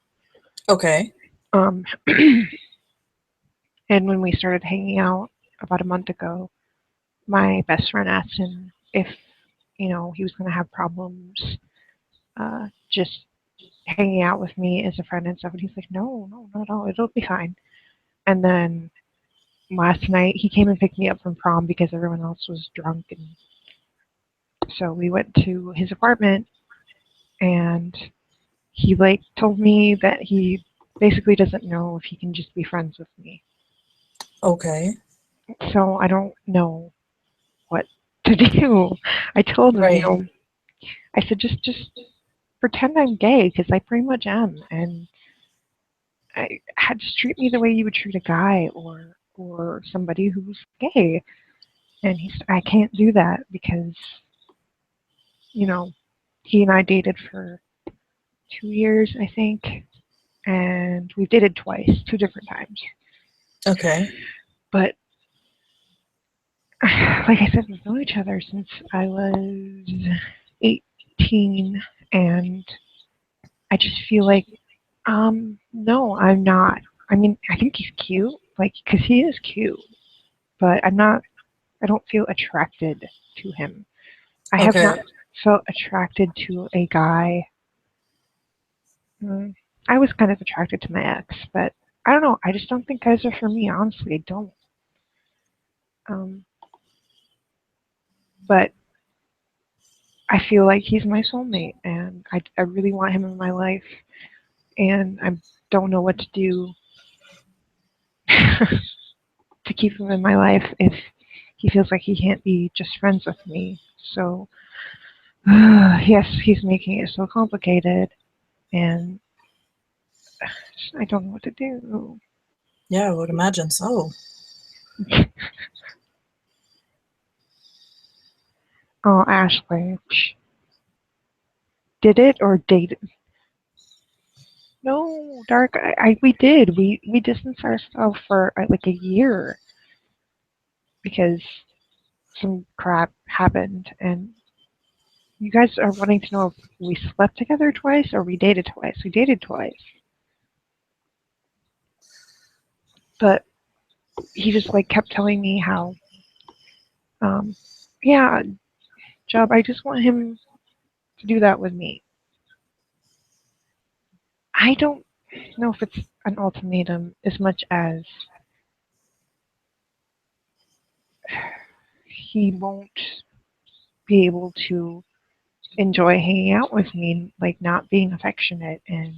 Okay. And when we started hanging out about a month ago, my best friend asked him if, he was going to have problems just hanging out with me as a friend and stuff. And he's like, no, not at all. It'll be fine. And then last night he came and picked me up from prom because everyone else was drunk. And so we went to his apartment and he told me that he basically doesn't know if he can just be friends with me. Okay. So I don't know what to do. I told him, Right. I said, just pretend I'm gay because I pretty much am, and I had to treat me the way you would treat a guy or somebody who's gay. And he said, I can't do that because, he and I dated for 2 years, I think, and we've dated twice, 2 different times. Okay. But like I said, we've known each other since I was 18, and I just feel like, no, I'm not. I mean, I think he's cute, like, because he is cute, but I'm not, I don't feel attracted to him. I have Okay. not felt attracted to a guy. Mm, I was kind of attracted to my ex, but I don't know. I just don't think guys are for me. Honestly, I don't. Um, but I feel like he's my soulmate, and I really want him in my life, and I don't know what to do to keep him in my life if he feels like he can't be just friends with me. So, yes, he's making it so complicated, and I don't know what to do. Yeah, I would imagine so. Oh, Ashley. Did it or dated? No, Dark. We did. We distanced ourselves for like a year because some crap happened, and you guys are wanting to know if we slept together twice or we dated twice. We dated twice, but he just like kept telling me how, um, yeah, Job. I just want him to do that with me. I don't know if it's an ultimatum as much as he won't be able to enjoy hanging out with me, like not being affectionate, and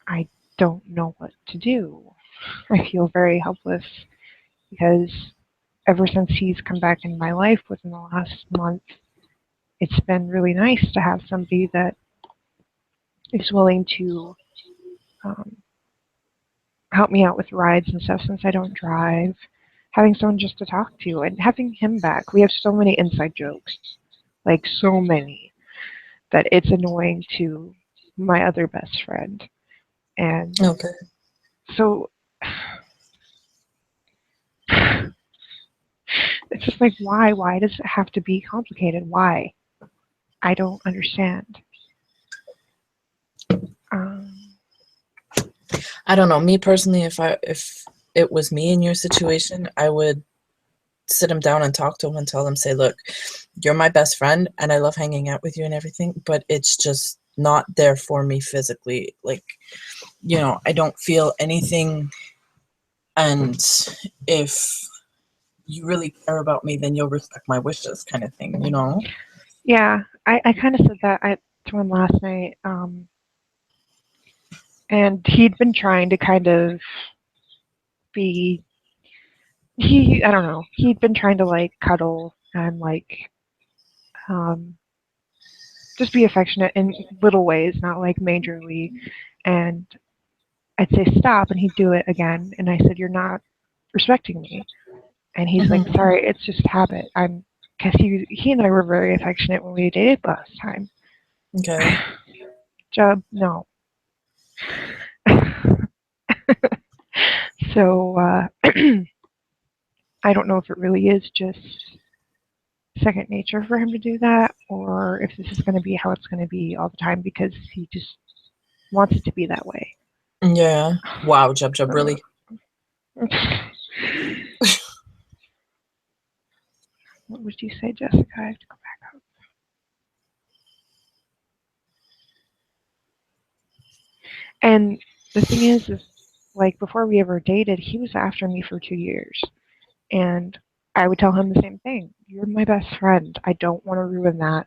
I don't know what to do. I feel very helpless because ever since he's come back in my life within the last month, it's been really nice to have somebody that is willing to um, help me out with rides and stuff since I don't drive. Having someone just to talk to and having him back. We have so many inside jokes, like so many, that it's annoying to my other best friend. And Okay. so it's just like, why? Why does it have to be complicated? Why? I don't understand. Um, I don't know. Me personally, if it was me in your situation, I would sit him down and talk to him and tell him, say, look, you're my best friend and I love hanging out with you and everything, but it's just not there for me physically. Like, I don't feel anything. And if you really care about me, then you'll respect my wishes, kind of thing. yeah, I kind of said that to him last night. And he'd been trying to kind of be, I don't know, he'd been trying to like cuddle and like um, just be affectionate in little ways, not like majorly. And I'd say stop, and he'd do it again. And I said, "You're not respecting me." And he's like, Hmm. "Sorry, it's just habit." Because he and I were very affectionate when we dated last time. Okay. Job, no. So I don't know if it really is just second nature for him to do that, or if this is going to be how it's going to be all the time because he just wants it to be that way. Yeah. Wow, Jub Jub, Uh, really? what would you say, Jessica? I have to go back up. And the thing is like before we ever dated, he was after me for 2 years, and I would tell him the same thing. You're my best friend. I don't want to ruin that.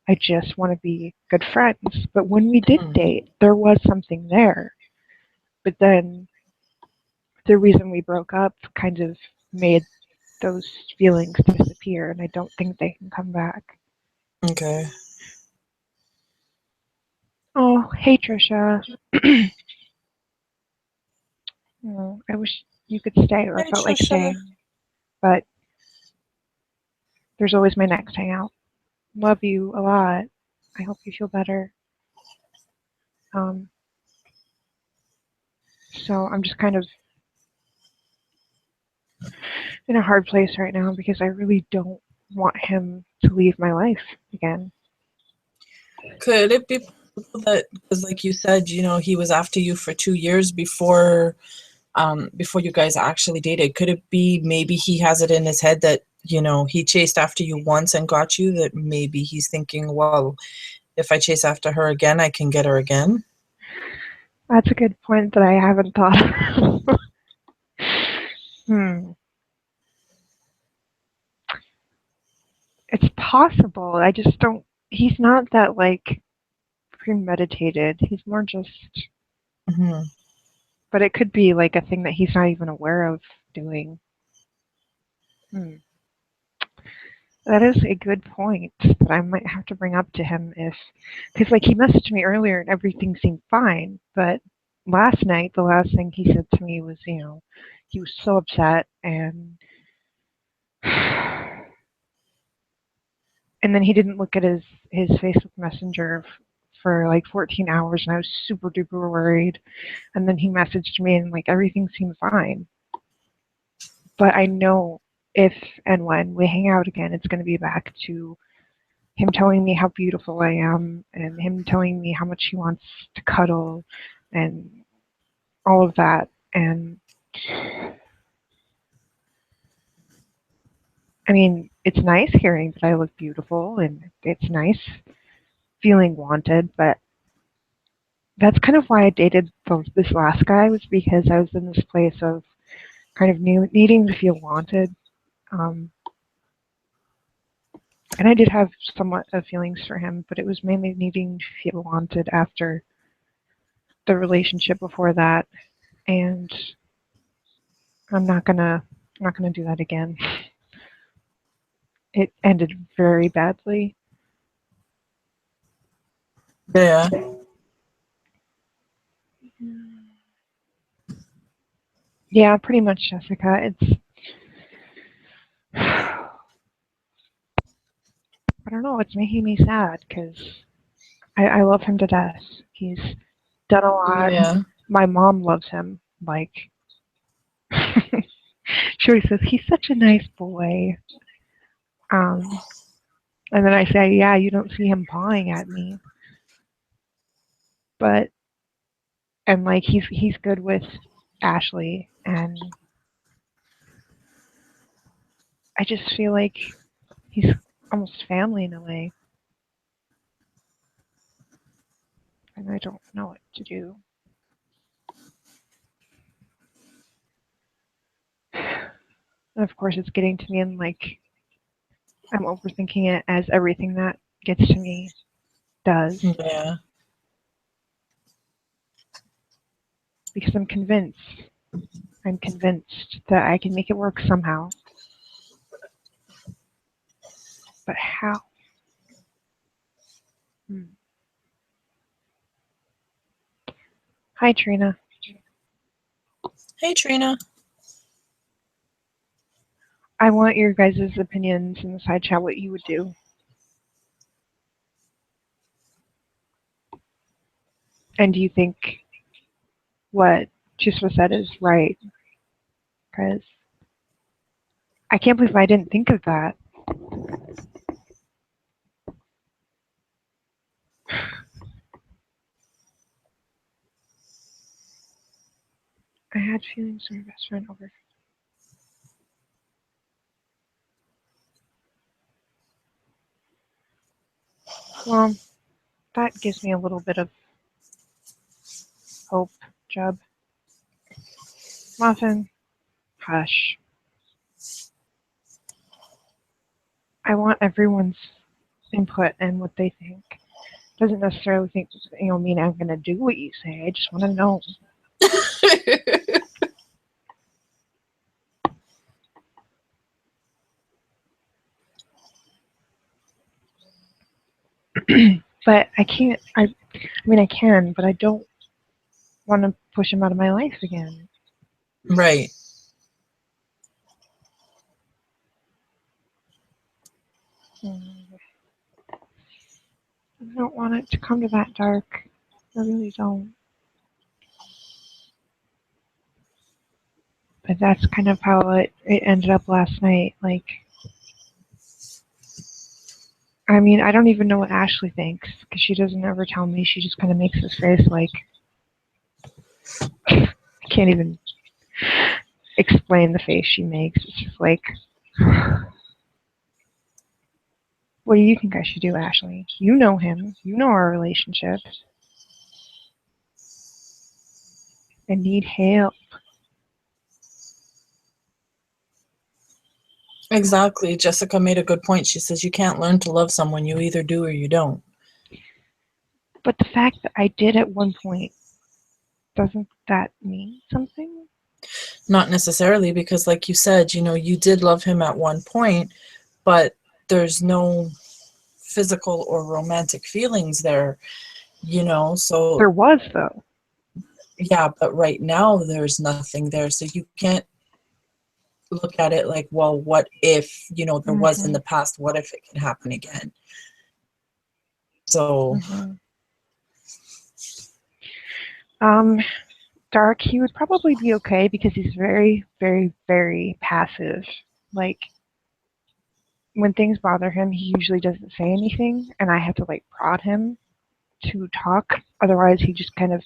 I just want to be good friends. But when we did Mm. date, there was something there. But then the reason we broke up kind of made those feelings disappear, and I don't think they can come back. Okay. Oh, hey, Trisha. Oh, I wish you could stay or Hey, felt like Trisha. staying, but there's always my next hangout. Love you a lot. I hope you feel better. Um, So I'm just kind of in a hard place right now because I really don't want him to leave my life again. Could it be possible that, because like you said, he was after you for 2 years before you guys actually dated? Could it be maybe he has it in his head that, he chased after you once and got you, that maybe he's thinking, well, if I chase after her again, I can get her again? That's a good point that I haven't thought of. Hmm. It's possible. I just don't. He's not that like premeditated. He's more just. Hmm. But it could be like a thing that he's not even aware of doing. Hmm. That is a good point that I might have to bring up to him because like he messaged me earlier and everything seemed fine, but last night the last thing he said to me was, he was so upset and then he didn't look at his Facebook Messenger for like 14 hours, and I was super duper worried. And then he messaged me, and like everything seemed fine. But I know if and when we hang out again, it's going to be back to him telling me how beautiful I am, and him telling me how much he wants to cuddle, and all of that. And I mean, it's nice hearing that I look beautiful, and it's nice feeling wanted, but that's kind of why I dated this last guy, was because I was in this place of kind of needing to feel wanted. Um, and I did have somewhat of feelings for him, but it was mainly needing to feel wanted after the relationship before that. And I'm not gonna do that again. It ended very badly. Yeah. Yeah, pretty much, Jessica. It's I don't know. It's making me sad because I love him to death. He's done a lot. Yeah. My mom loves him. Like she always says, he's such a nice boy. Um, and then I say, yeah, you don't see him pawing at me, but and like he's good with Ashley, and I just feel like he's almost family in a way, and I don't know what to do. And of course, it's getting to me, and like I'm overthinking it as everything that gets to me does, Yeah. because I'm convinced that I can make it work somehow. But how? Hmm. Hi, Trina. Hey, Trina. I want your guys' opinions in the side chat, what you would do. And do you think what Chispa said is right? Because I can't believe I didn't think of that. I had feelings for my best friend over. Well, that gives me a little bit of hope, Jub. Muffin, hush. I want everyone's input and what they think. Doesn't necessarily mean I'm gonna do what you say. I just want to know. But I can't. I mean, I can, but I don't want to push him out of my life again. Right. I don't want it to come to that dark. I really don't. But that's kind of how it ended up last night. Like, I mean, I don't even know what Ashley thinks because she doesn't ever tell me. She just kind of makes this face like, I can't even explain the face she makes. It's just like, what do you think I should do, Ashley? You know him. You know our relationship. I need help. Exactly. Jessica made a good point. She says you can't learn to love someone. You either do or you don't. But the fact that I did at one point, doesn't that mean something? Not necessarily, because like you said, you did love him at one point, but there's no physical or romantic feelings there, so There was, though. yeah, but right now there's nothing there. So you can't look at it like, well, what if, there was in the past, what if it can happen again? So Dark, he would probably be okay because he's very, very, very passive. Like, when things bother him, he usually doesn't say anything, and I have to, like, prod him to talk. Otherwise, he just kind of...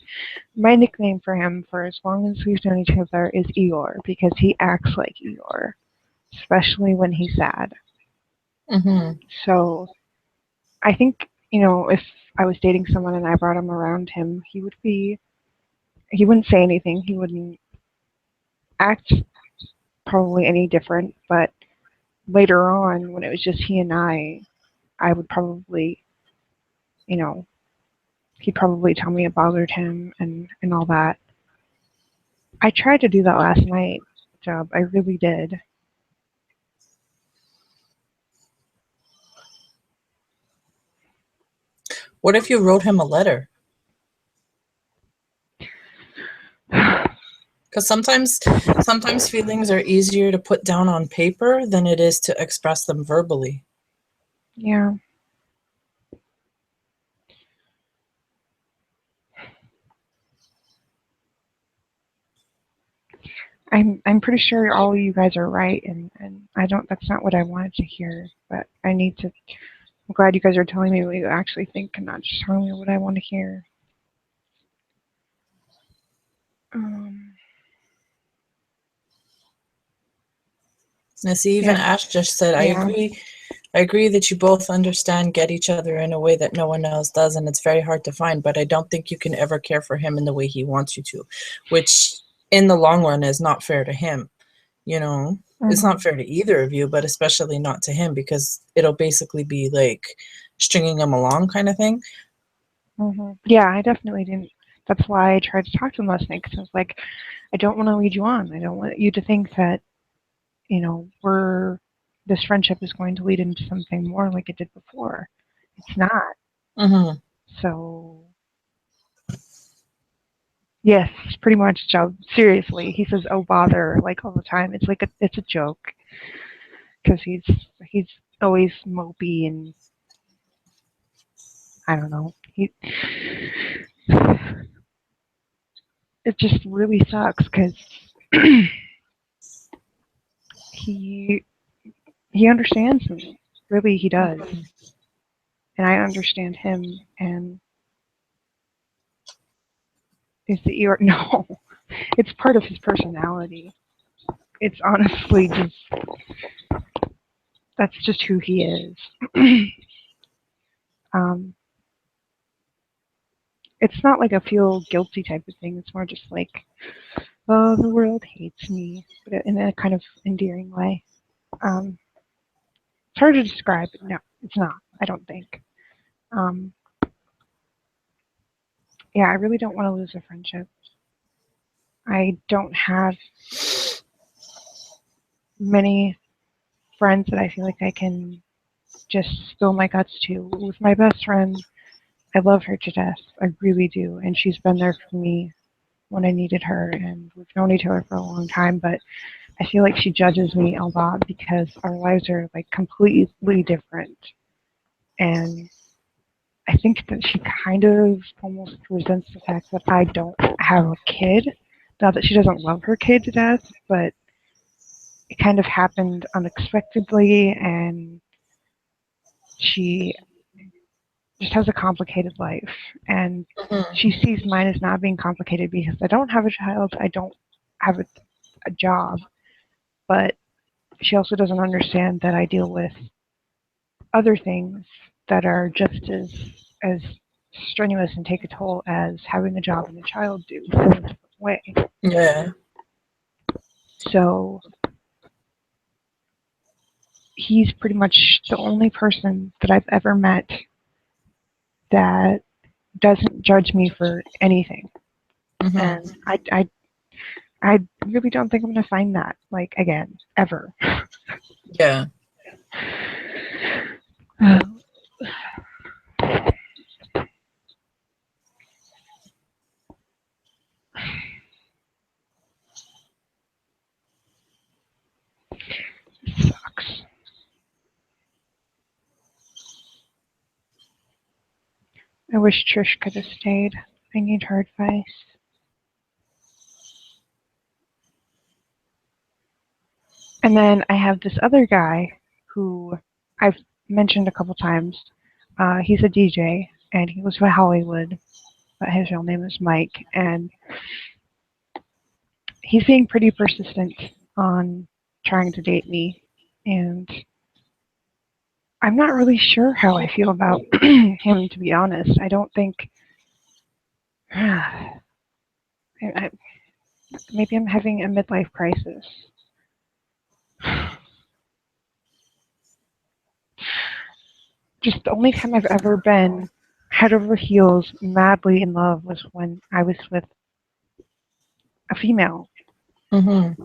My nickname for him for as long as we've known each other is Eeyore, because he acts like Eeyore, especially when he's sad. So, I think, if I was dating someone and I brought him around him, he wouldn't say anything. He wouldn't act probably any different, but later on, when it was just he and I would probably, he'd probably tell me it bothered him and all that. I tried to do that last night, Job. I really did. what if you wrote him a letter? Because sometimes feelings are easier to put down on paper than it is to express them verbally. Yeah. I'm pretty sure all of you guys are right, and that's not what I wanted to hear, but I'm glad you guys are telling me what you actually think and not just telling me what I want to hear. Now, see, even Yeah. Ash just said, I agree that you both understand, get each other in a way that no one else does, and it's very hard to find, but I don't think you can ever care for him in the way he wants you to, which in the long run is not fair to him. It's not fair to either of you, but especially not to him, because it'll basically be like stringing him along kind of thing. Yeah, I definitely didn't. That's why I tried to talk to him last night, because I was like, I don't want to lead you on. I don't want you to think that, this friendship is going to lead into something more like it did before. It's not. So, yes, pretty much, Joe. Seriously, he says, "Oh bother," like all the time. It's like it's a joke, because he's always mopey and I don't know. It just really sucks because he understands me. Really, he does. And I understand him. And is the ear? No, it's part of his personality. It's honestly that's just who he is. It's not like a feel guilty type of thing. It's more just like, oh, the world hates me, but in a kind of endearing way. It's hard to describe, but no, it's not. I don't think. Yeah, I really don't want to lose a friendship. I don't have many friends that I feel like I can just spill my guts to. With my best friend, I love her to death. I really do. And she's been there for me when I needed her. And we've known each other for a long time. But I feel like she judges me a lot because our lives are like completely different. And I think that she kind of almost resents the fact that I don't have a kid Not that she doesn't love her kid to death, but it kind of happened unexpectedly, and she just has a complicated life. And she sees mine as not being complicated because I don't have a child, I don't have a job, but she also doesn't understand that I deal with other things that are just as strenuous and take a toll as having a job and a child do in a different way. Yeah. So he's pretty much the only person that I've ever met that doesn't judge me for anything. And I really don't think I'm gonna find that, like, again, ever. Yeah. Sucks. I wish Trish could have stayed. I need her advice. And then I have this other guy who I've mentioned a couple times. He's a DJ, and he was from Hollywood, but his real name is Mike. And he's being pretty persistent on trying to date me. And I'm not really sure how I feel about him, to be honest. I don't think... maybe I'm having a midlife crisis. Just the only time I've ever been head over heels, madly in love was when I was with a female. I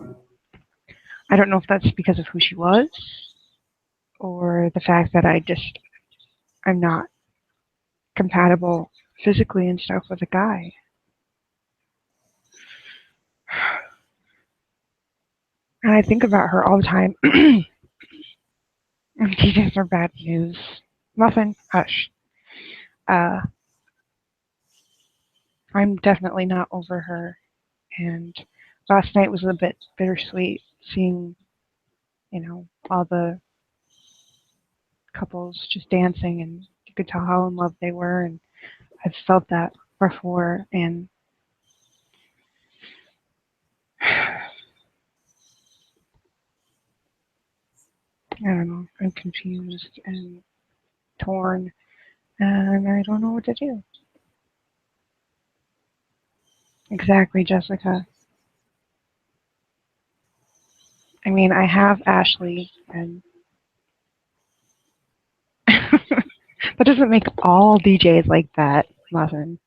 don't know if that's because of who she was or the fact that I'm not compatible physically and stuff with a guy. And I think about her all the time. And DJs are bad news. Muffin, hush. I'm definitely not over her. And last night was a bit bittersweet seeing, all the couples just dancing, and you could tell how in love they were. And I've felt that before. And I don't know. I'm confused and torn, and I don't know what to do. Exactly, Jessica. I mean, I have Ashley, and that doesn't make all DJs like that, Muffin.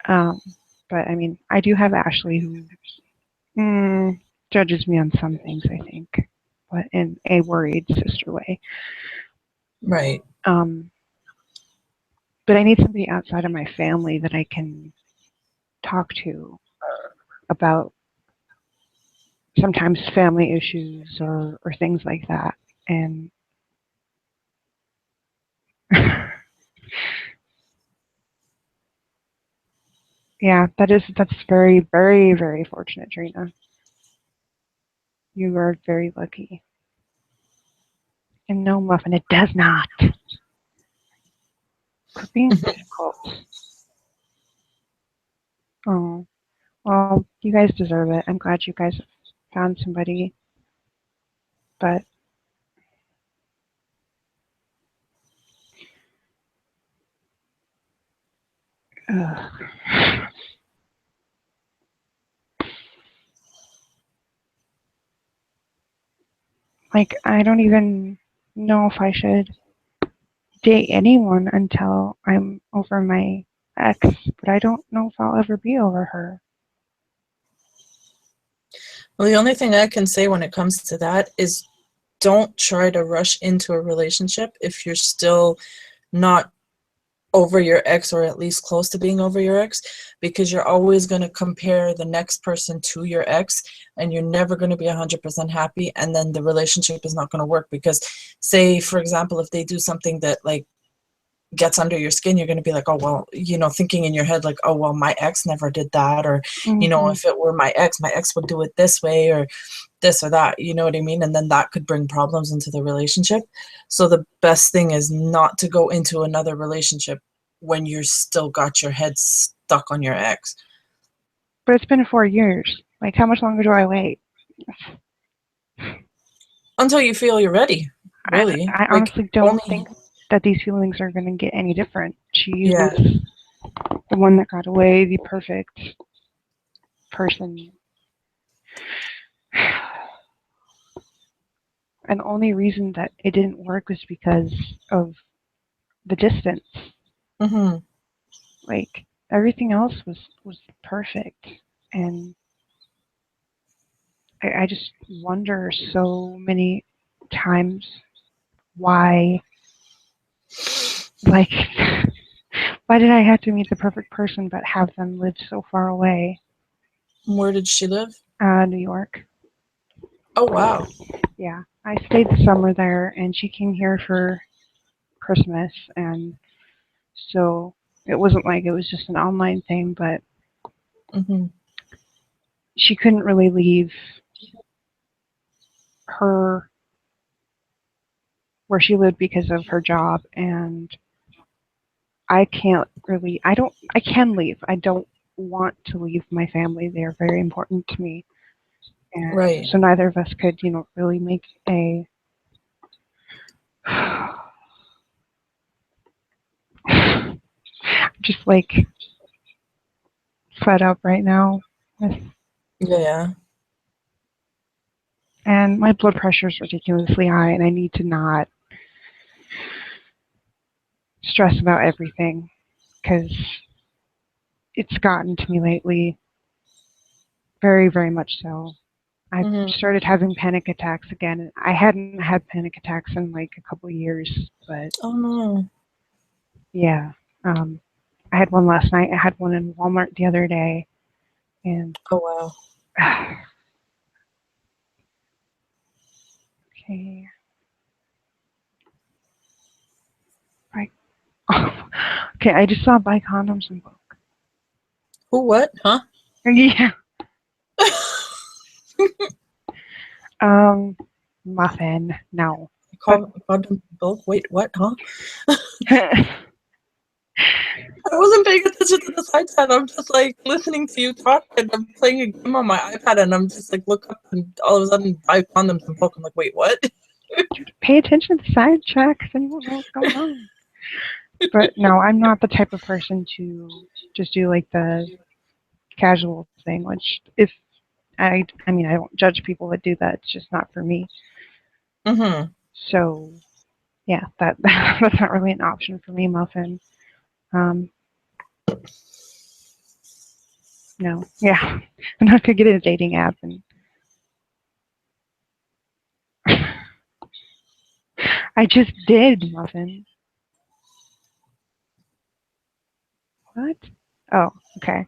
But I mean, I do have Ashley who judges me on some things, I think, but in a worried sister way. Right. But I need somebody outside of my family that I can talk to about sometimes family issues or things like that. And yeah, that's very, very, very fortunate, Trina. You are very lucky. And no, Muffin, it does not. Quit being difficult. Oh, well, you guys deserve it. I'm glad you guys found somebody. But like, I don't even know if I should date anyone until I'm over my ex, but I don't know if I'll ever be over her. Well, the only thing I can say when it comes to that is don't try to rush into a relationship if you're still not over your ex, or at least close to being over your ex, because you're always going to compare the next person to your ex, and you're never going to be 100% happy, and then the relationship is not going to work. Because say, for example, if they do something that, like, gets under your skin, you're going to be like, oh, well, you know, thinking in your head, like, oh, well, my ex never did that. Or, you know, Mhm. if it were my ex would do it this way or this or that, you know what I mean? And then that could bring problems into the relationship. So the best thing is not to go into another relationship when you're still got your head stuck on your ex. But it's been 4 years. Like, how much longer do I wait? Until you feel you're ready, really. I Like, honestly don't only, think that these feelings are going to get any different. She yeah. was the one that got away, the perfect person. And the only reason that it didn't work was because of the distance. Mm-hmm. Like, everything else was perfect. And I just wonder so many times why, like, why did I have to meet the perfect person but have them live so far away? Where did she live? New York. Oh, wow. Yeah, I stayed the summer there, and she came here for Christmas, and so it wasn't like it was just an online thing, but Mm-hmm. she couldn't really leave her where she lived because of her job, and I can't really, I can leave. I don't want to leave my family. They're very important to me. And Right. so neither of us could, really make a, just like fed up right now with, Yeah. and my blood pressure is ridiculously high, and I need to not stress about everything because it's gotten to me lately, very, very much so. I've Mm-hmm. started having panic attacks again. I hadn't had panic attacks in like a couple of years, but Oh, no. yeah. I had one last night. I had one in Walmart the other day, and Oh, wow. okay. Okay, I just saw buy condoms in book. Who, what? Huh? Yeah. Um, Muffin. No. But Quantum bulk? Wait, what? Huh? I wasn't paying attention to the side chat. I'm just like listening to you talk, and I'm playing a game on my iPad, and I'm just like look up, and all of a sudden buy condoms and bulk. I'm like, wait, what? pay attention to the side checks, and you won't know what's going on. But no, I'm not the type of person to just do like the casual thing. Which, if I mean, I don't judge people that do that. It's just not for me. Mm-hmm. So yeah, that that's not really an option for me, Muffin. Um, no, yeah, I'm not gonna get a dating app and I just did, Muffin. What? Oh, okay.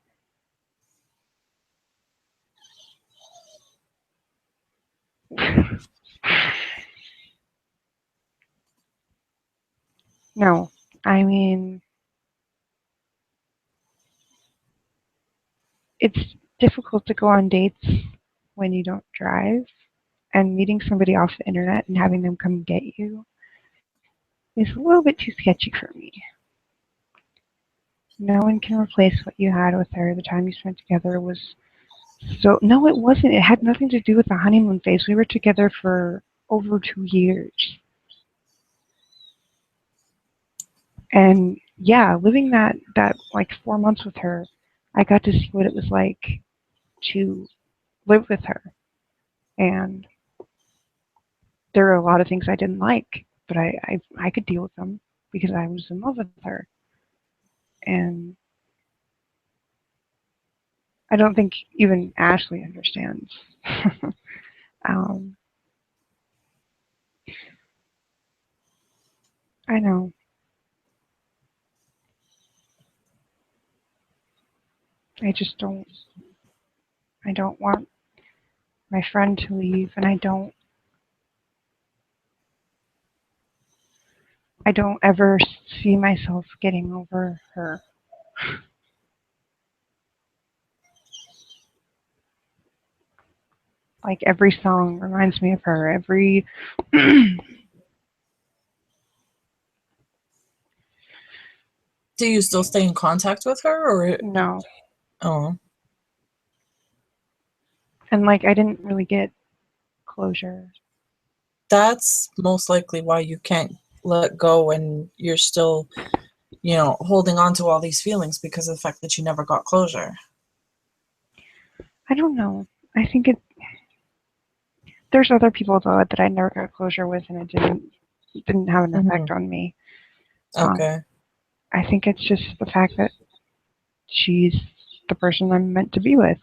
No, I mean, it's difficult to go on dates when you don't drive, and meeting somebody off the internet and having them come get you is a little bit too sketchy for me. No one can replace what you had with her. The time you spent together was so. No, it wasn't. It had nothing to do with the honeymoon phase. We were together for over 2 years. And yeah, living that like 4 months with her, I got to see what it was like to live with her. And there were a lot of things I didn't like, but I could deal with them because I was in love with her. And I don't think even Ashley understands. um, I know. I just don't. I don't want my friend to leave, and I don't. I don't ever see myself getting over her. Like every song reminds me of her. Every Do you still stay in contact with her, or no. oh, And like I didn't really get closure. that's most likely why you can't let go and you're still, holding on to all these feelings because of the fact that you never got closure. I don't know. I think there's other people though that I never got closure with, and it didn't have an effect on me. Okay. I think it's just the fact that she's the person I'm meant to be with.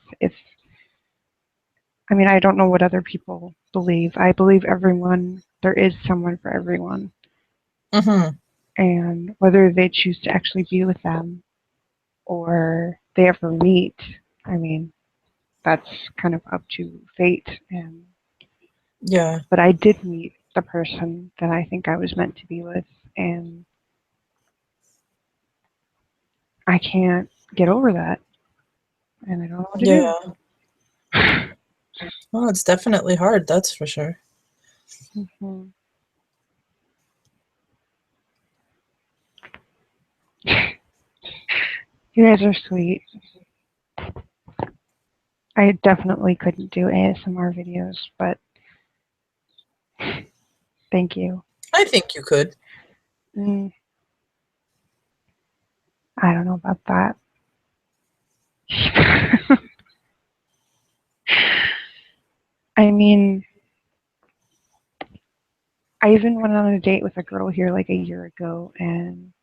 I don't know what other people believe. I believe there is someone for everyone. Mm-hmm. And whether they choose to actually be with them or they ever meet, that's kind of up to fate. Yeah. But I did meet the person that I think I was meant to be with, and I can't get over that, and I don't know what to Yeah. do. Well, it's definitely hard, that's for sure. Mhm. You guys are sweet. I definitely couldn't do ASMR videos, but thank you. I think you could. Mm, I don't know about that. I mean, I even went on a date with a girl here like a year ago, and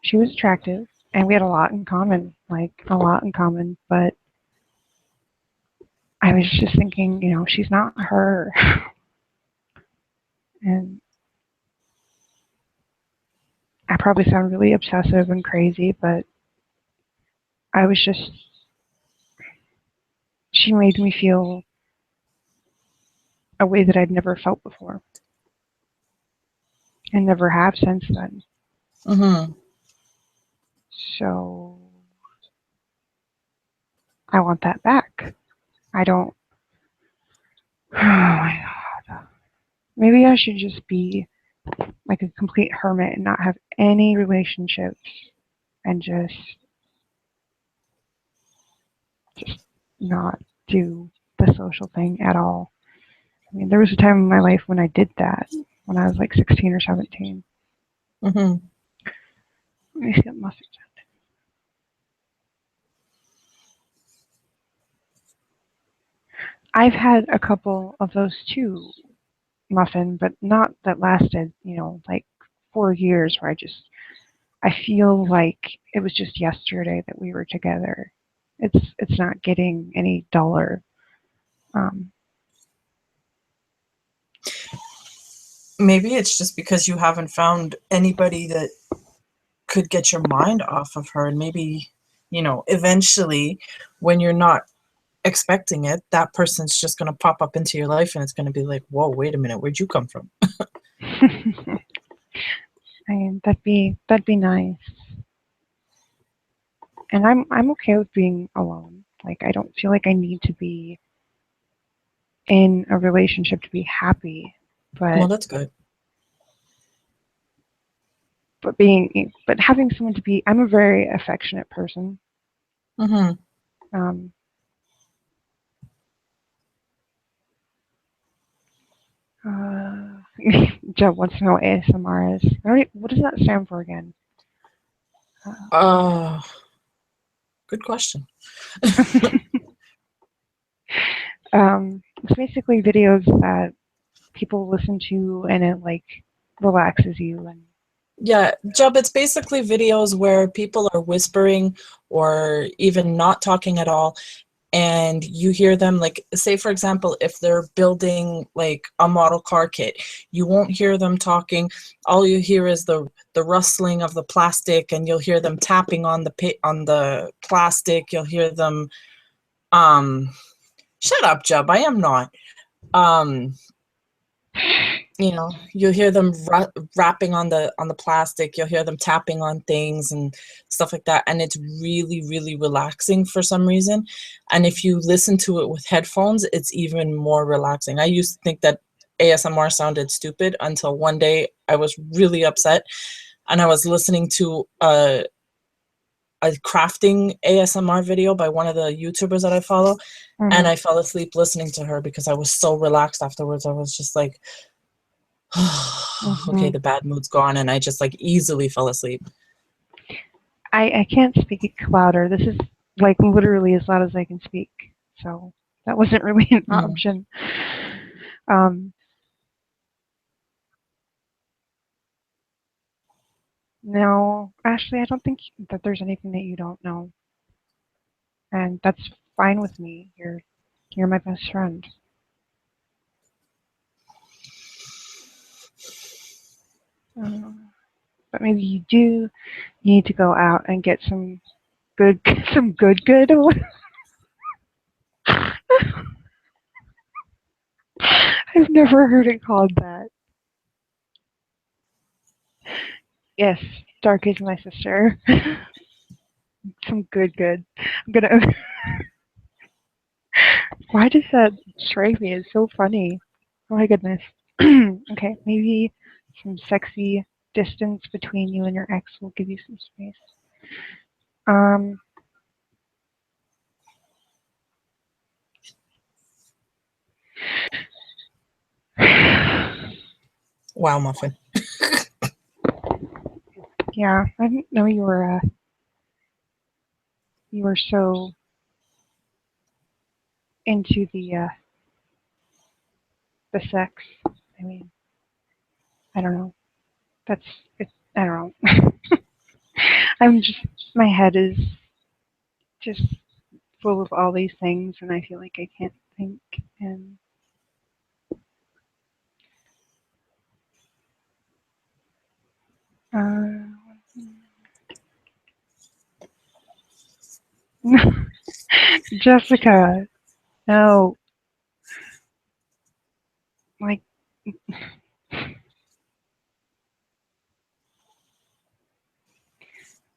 she was attractive, and we had a lot in common, like a lot in common, but I was just thinking, she's not her. And I probably sound really obsessive and crazy, but I was just, she made me feel a way that I'd never felt before and never have since then. Mm-hmm. So I want that back. I don't, oh my God. Maybe I should just be like a complete hermit and not have any relationships and just not do the social thing at all. There was a time in my life when I did that when I was like 16 or 17. Mm-hmm. Let me see what mustard. I've had a couple of those too, Muffin, but not that lasted, like 4 years where I feel like it was just yesterday that we were together. It's not getting any duller. Um, Maybe it's just because you haven't found anybody that could get your mind off of her, and maybe, eventually when you're not expecting it, that person's just going to pop up into your life and it's going to be like, whoa, wait a minute, where'd you come from? that'd be nice. And I'm okay with being alone. Like I don't feel like I need to be in a relationship to be happy, Well, but that's good. but having someone to be, I'm a very affectionate person. Mm-hmm. Um, Joe wants to know what ASMR is. What does that stand for again? Uh, Good question. It's basically videos that people listen to, and it like relaxes you. And Yeah, Jub, it's basically videos where people are whispering or even not talking at all, and you hear them, like, say for example, if they're building like a model car kit, you won't hear them talking. All you hear is the rustling of the plastic, and you'll hear them tapping on the plastic. You'll hear them shut up, Jub, I am not. um you know, you'll hear them rapping on the plastic, you'll hear them tapping on things and stuff like that, and it's really, really relaxing for some reason. And if you listen to it with headphones, it's even more relaxing. I used to think that ASMR sounded stupid until one day I was really upset and I was listening to a crafting ASMR video by one of the YouTubers that I follow, and I fell asleep listening to her because I was so relaxed afterwards. I was just like, okay, the bad mood's gone, and I just like easily fell asleep. I can't speak louder. This is like literally as loud as I can speak, so that wasn't really an option. No, Ashley, I don't think that there's anything that you don't know, and that's fine with me. You're my best friend. But maybe you do need to go out and get some good. I've never heard it called that. Yes, Dark is my sister. Some good. I'm gonna. Why does that strike me? It's so funny. Oh my goodness. Okay, maybe some sexy distance between you and your ex will give you some space. Wow, Muffin. Yeah, I didn't know you were so into the sex. I mean, I don't know. That's it. I don't know. I'm just, my head is just full of all these things, and I feel like I can't think. And Jessica, no, like,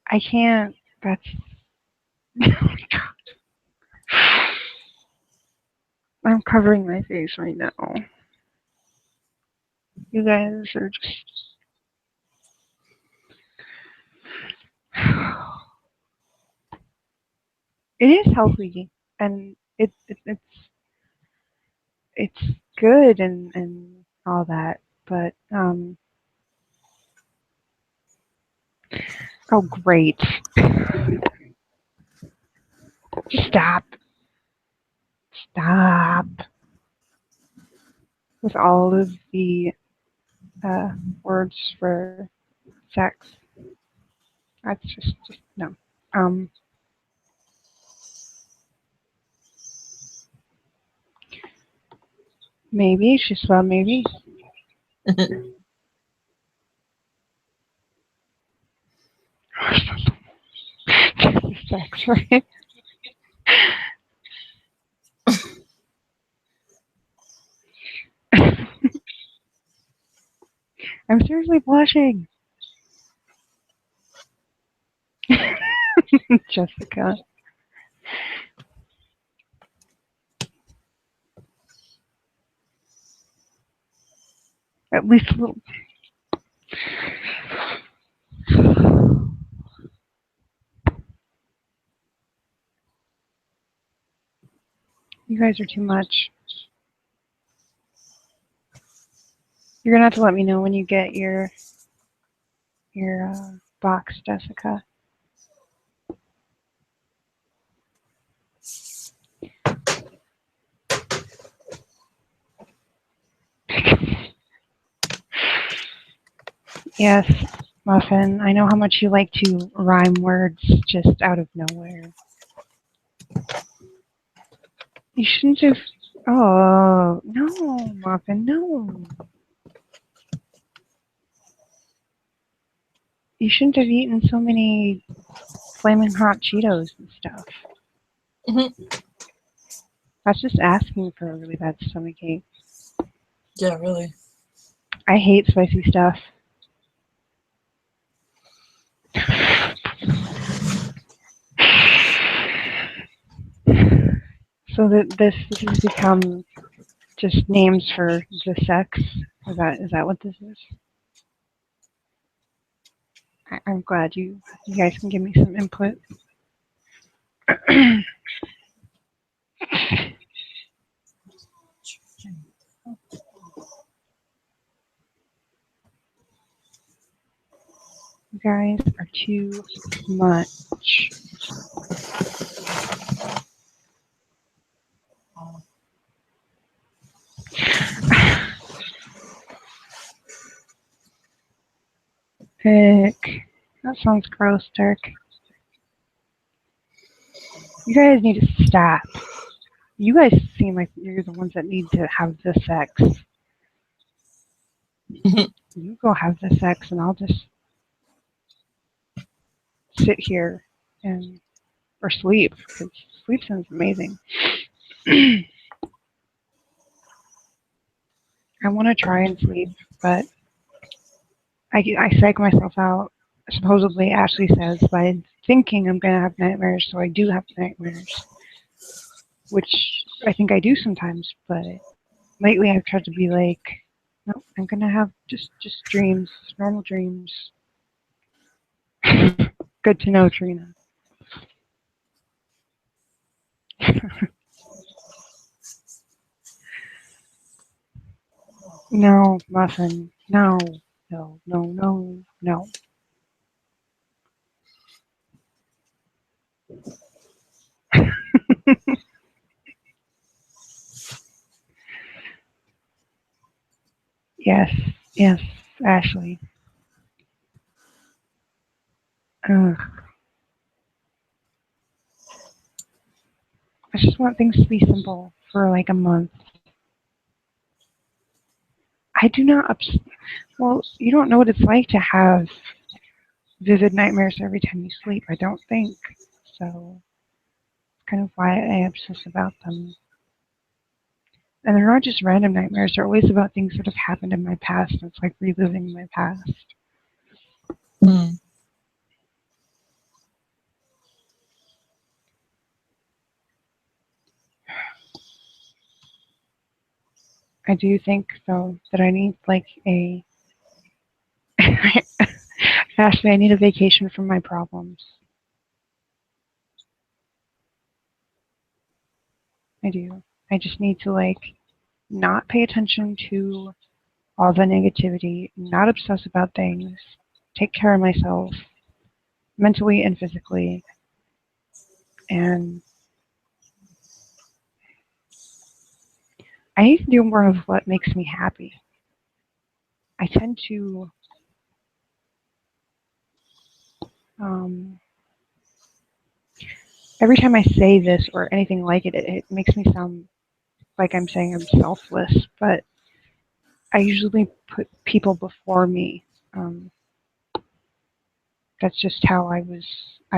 I can't. That's. Oh my God. I'm covering my face right now. You guys are just. It is healthy, and it's good and all that, but oh great. Stop with all of the words for sex. That's just no. Maybe she's well, maybe. Sex, right? I'm seriously blushing. Jessica. At least a little. You guys are too much. You're gonna have to let me know when you get your box, Jessica. Yes, Muffin. I know how much you like to rhyme words just out of nowhere. You shouldn't have. Oh no, Muffin, no. You shouldn't have eaten so many flaming hot Cheetos and stuff. That's just asking for a really bad stomachache. Yeah, really. I hate spicy stuff. So that this has become just names for the sex. Is that what this is? I'm glad you guys can give me some input. You guys are too much. Heck, that sounds gross, Dirk. You guys need to stop. You guys seem like you're the ones that need to have the sex. You go have the sex, and I'll just sit here and or sleep, because sleep sounds amazing. I want to try and sleep, but I psych myself out. Supposedly, Ashley says, by thinking I'm going to have nightmares, so I do have nightmares, which I think I do sometimes, but lately I've tried to be like, no, I'm going to have just dreams, normal dreams. Good to know, Trina. No, Muffin. No, no, no, no, no. Yes, yes, Ashley. Ugh. I just want things to be simple for like a month. I do not. Well, you don't know what it's like to have vivid nightmares every time you sleep. I don't think so. Kind of why I obsess about them. And they're not just random nightmares. They're always about things that have happened in my past. And it's like reliving my past. Mm. I do think, though, that I need like a. Ashley, I need a vacation from my problems. I do. I just need to like not pay attention to all the negativity, not obsess about things, take care of myself mentally and physically, and I need to do more of what makes me happy. I tend to every time I say this or anything like it, it makes me sound like I'm saying I'm selfless, but I usually put people before me. That's just how I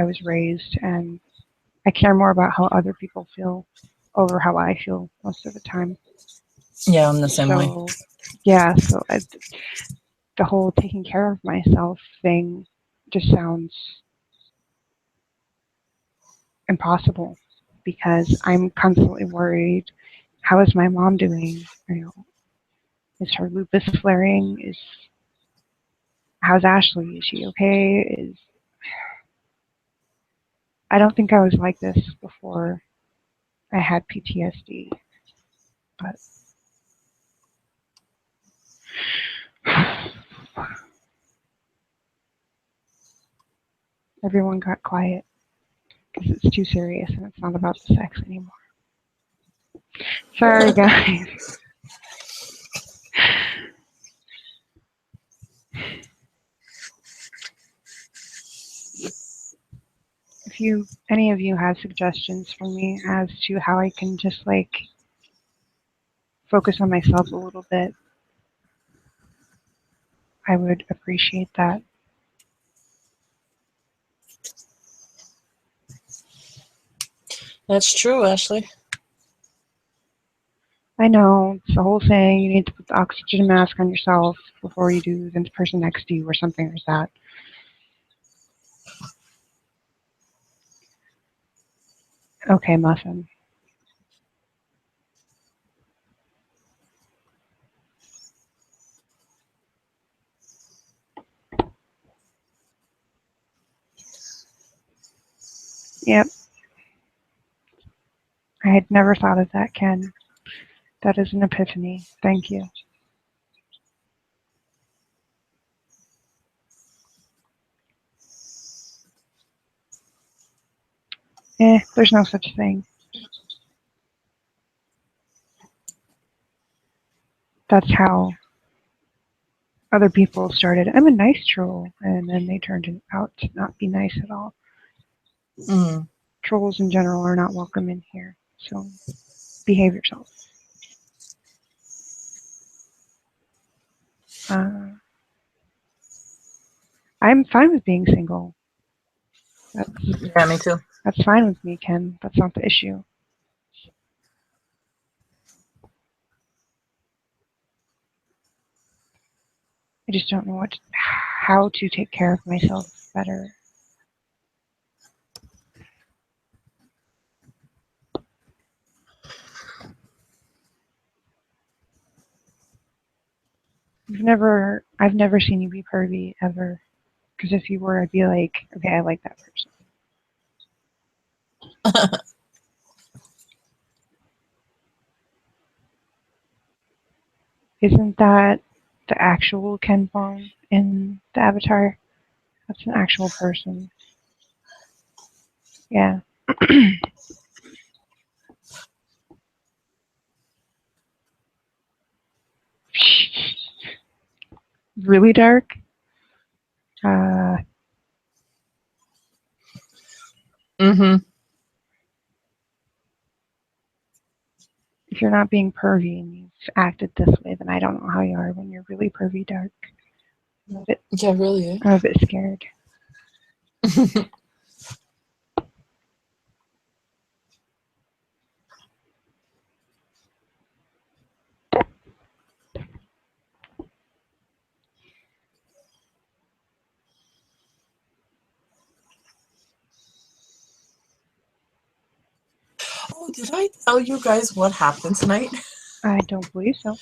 was raised, and I care more about how other people feel over how I feel most of the time. Yeah, I'm the same way. So, yeah, so the whole taking care of myself thing just sounds impossible because I'm constantly worried. How is my mom doing? Is her lupus flaring? How's Ashley? Is she okay? I don't think I was like this before I had PTSD, but everyone got quiet because it's too serious and it's not about the sex anymore. Sorry, guys. If any of you have suggestions for me as to how I can just like focus on myself a little bit, I would appreciate that. That's true, Ashley. I know, it's the whole thing. You need to put the oxygen mask on yourself before you do the person next to you or something like that. Okay, Muffin. Yep. I had never thought of that, Ken. That is an epiphany. Thank you. There's no such thing. That's how other people started. I'm a nice troll, and then they turned out to not be nice at all. Mm. Trolls in general are not welcome in here, so behave yourself. I'm fine with being single. Yeah, me too. That's fine with me, Ken. That's not the issue. I just don't know how to take care of myself better. I've never seen you be pervy ever. Because if you were, I'd be like, okay, I like that person. Isn't that the actual Ken Bong in the Avatar? That's an actual person. Yeah. Really dark? Mm-hmm. If you're not being pervy and you've acted this way, then I don't know how you are when you're really pervy dark. Yeah, really. I'm a bit scared. Oh, did I tell you guys what happened tonight? I don't believe so.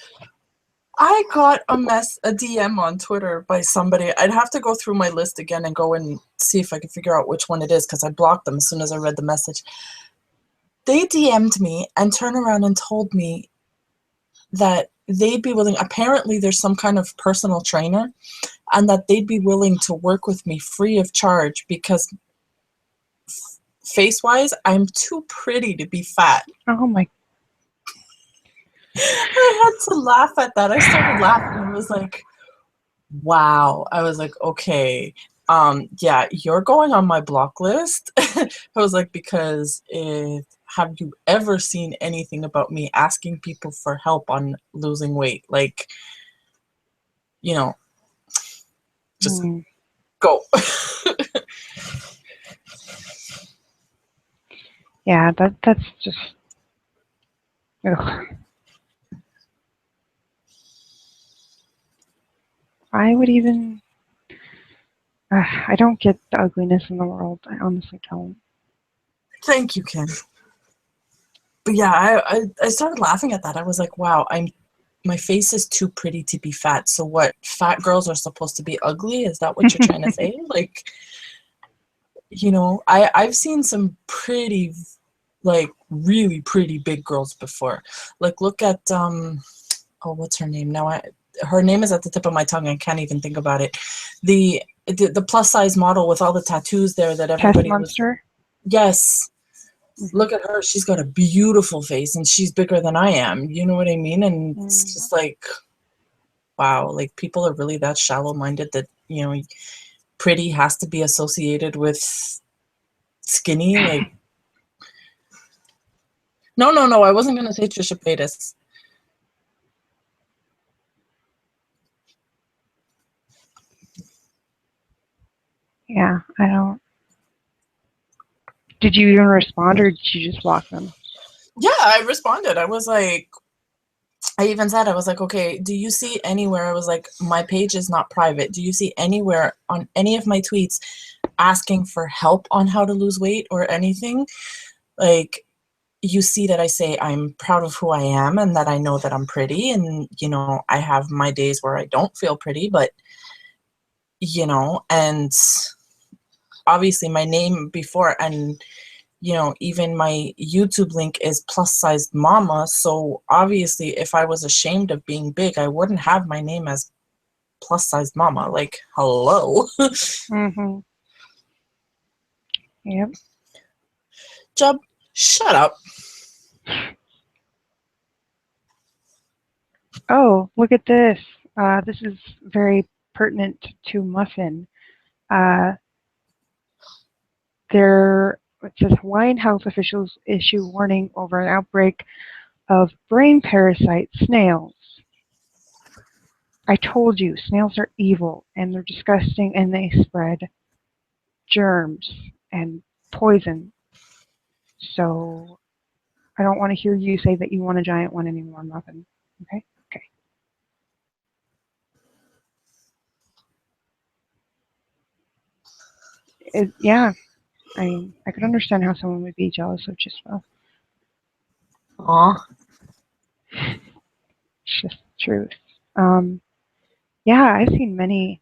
I got a DM on Twitter by somebody. I'd have to go through my list again and go and see if I can figure out which one it is because I blocked them as soon as I read the message. They DM'd me and turned around and told me that they'd be willing. Apparently, there's some kind of personal trainer, and that they'd be willing to work with me free of charge because face-wise, I'm too pretty to be fat. Oh my. I had to laugh at that. I started laughing. I was like, wow. I was like, okay. Yeah, you're going on my block list. I was like, because have you ever seen anything about me asking people for help on losing weight? Like, you know, just go. Yeah, that's just. Ugh. I would even. I don't get the ugliness in the world. I honestly don't. Thank you, Ken. But yeah, I started laughing at that. I was like, wow, my face is too pretty to be fat. So what? Fat girls are supposed to be ugly? Is that what you're trying to say? Like, you know, I've seen some pretty, like, really pretty big girls before. Like, look at oh, what's her name now? Her name is at the tip of my tongue. I can't even think about it. The plus size model with all the tattoos there that everybody Test Monster? Yes. Look at her. She's got a beautiful face and she's bigger than I am. You know what I mean? And it's just like, wow, like people are really that shallow minded that, you know, pretty has to be associated with skinny. Like, no, I wasn't going to say Trisha Paytas. Yeah, I don't. Did you even respond or did you just block them? Yeah, I responded. I was like, I even said, I was like, okay, do you see anywhere? I was like, my page is not private. Do you see anywhere on any of my tweets asking for help on how to lose weight or anything? Like, you see that I say I'm proud of who I am and that I know that I'm pretty, and, you know, I have my days where I don't feel pretty, but, you know, and obviously my name before, and, you know, even my YouTube link is plus sized mama. So obviously, if I was ashamed of being big, I wouldn't have my name as plus sized mama. Like, hello. Mm-hmm. Yep. Jub, shut up. Oh, look at this. This is very pertinent to Muffin. It says Hawaiian health officials issue warning over an outbreak of brain parasite snails. I told you, snails are evil and they're disgusting and they spread germs and poison. So I don't want to hear you say that you want a giant one anymore, Muffin. Okay? Okay. Yeah, I mean, I could understand how someone would be jealous of Chispa. Aw. It's just the truth. Yeah, I've seen many,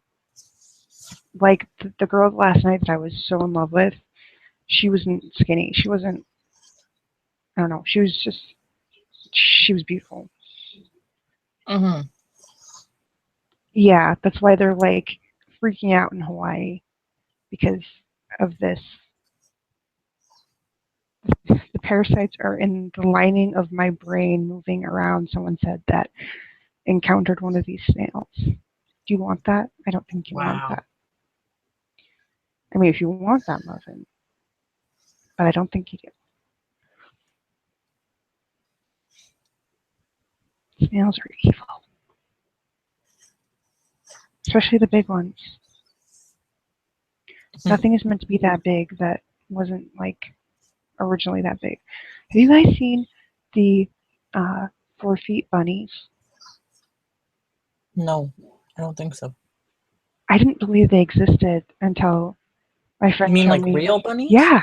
like the girl last night that I was so in love with. She wasn't skinny. She wasn't, I don't know, she was beautiful. Mm-hmm. Yeah, that's why they're like freaking out in Hawaii because of this. The parasites are in the lining of my brain moving around. Someone said that encountered one of these snails. Do you want that? I don't think you want Wow. that. I mean, if you want that, Muffin, but I don't think you do. Snails are evil, especially the big ones. Nothing is meant to be that big that wasn't like originally that big. Have you guys seen the 4 feet bunnies? No, I don't think so. I didn't believe they existed until my You friend mean showed like me. real bunnies? Yeah,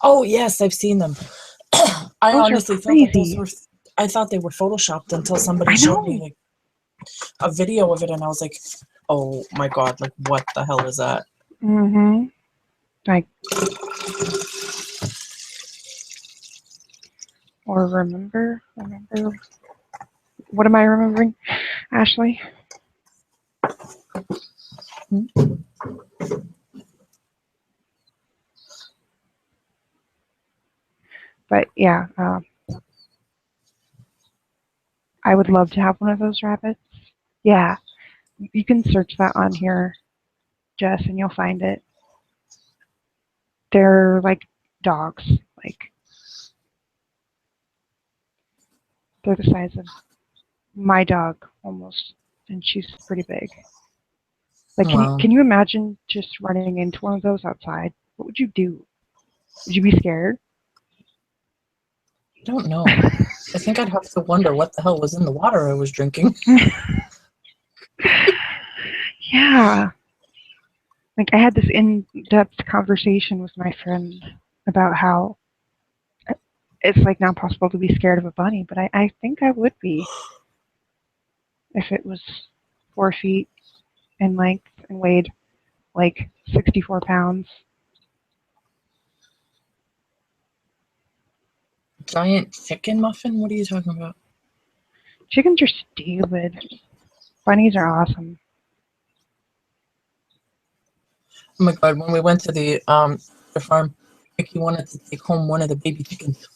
Oh, yes, I've seen them. I those are honestly thought that those crazy. were, I thought they were photoshopped until somebody I showed me know. like a video of it, and I was like, oh my God, like what the hell is that? Mm-hmm. Like, or remember. What am I remembering, Ashley? But yeah, I would love to have one of those rabbits. Yeah, you can search that on here, Jess, and you'll find it. They're like dogs. Like, they're the size of my dog almost, and she's pretty big. Like, Wow. can you imagine just running into one of those outside? What would you do? Would you be scared? I don't know. I think I'd have to wonder what the hell was in the water I was drinking. Yeah. Like, I had this in-depth conversation with my friend about how it's like not possible to be scared of a bunny, but I think I would be if it was 4 feet in length and weighed like 64 pounds. Giant chicken muffin? What are you talking about? Chickens are stupid. Bunnies are awesome. Oh my God, when we went to the farm, Vicky wanted to take home one of the baby chickens.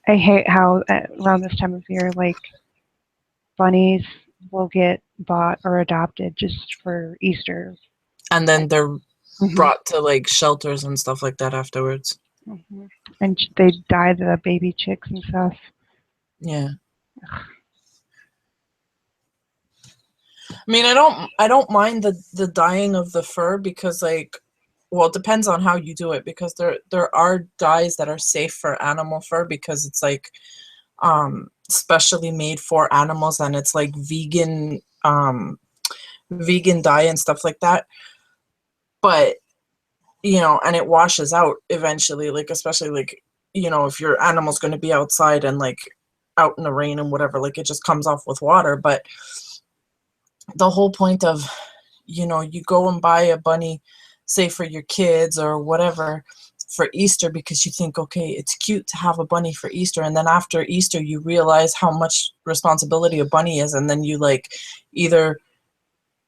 I hate how around this time of year, like, bunnies will get bought or adopted just for Easter. And then they're Mm-hmm. brought to like shelters and stuff like that afterwards. Mm-hmm. And they dye the baby chicks and stuff. Yeah. I mean, I don't mind the dyeing of the fur because like well, it depends on how you do it because there are dyes that are safe for animal fur because it's like specially made for animals and it's like vegan dye and stuff like that. But and it washes out eventually, like especially like if your animal's going to be outside and like out in the rain and whatever, like it just comes off with water. But the whole point of you go and buy a bunny, say for your kids or whatever, for Easter because you think, okay, it's cute to have a bunny for Easter, and then after Easter you realize how much responsibility a bunny is, and then you like either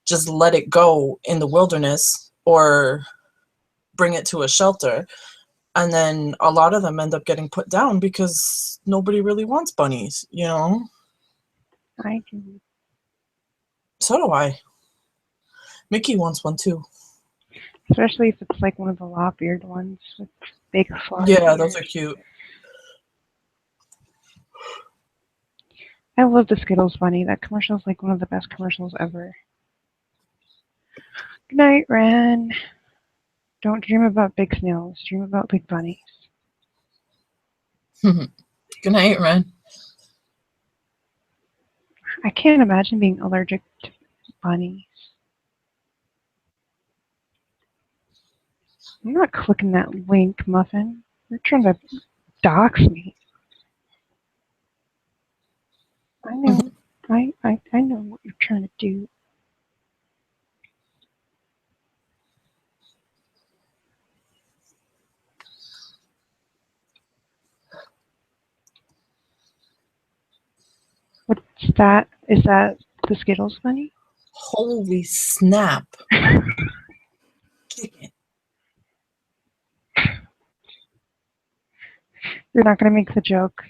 just let it go in the wilderness or bring it to a shelter, and then a lot of them end up getting put down because nobody really wants bunnies. I can, So do I. Mickey wants one too. especially if it's like one of the lop-eared ones with big floppy Yeah, ears. those are cute. I love the Skittles bunny. That commercial is like one of the best commercials ever. Good night, Ren. Don't dream about big snails. Dream about big bunnies. Good night, Ren. I can't imagine being allergic to bunnies. I'm not clicking that link, Muffin. You're trying to dox me. I know. I know what you're trying to do. What's that? Is that the Skittles bunny? Holy snap. Chicken. You're not going to make the joke,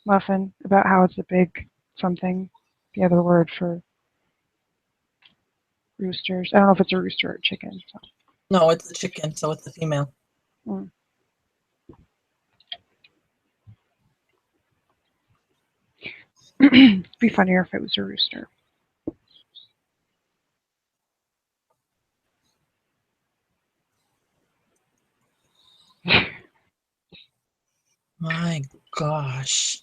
Muffin, about how it's a big something, the other word for roosters. I don't know if it's a rooster or a chicken. So. No, it's a chicken, so it's a female. It'd be funnier if it was a rooster. My gosh.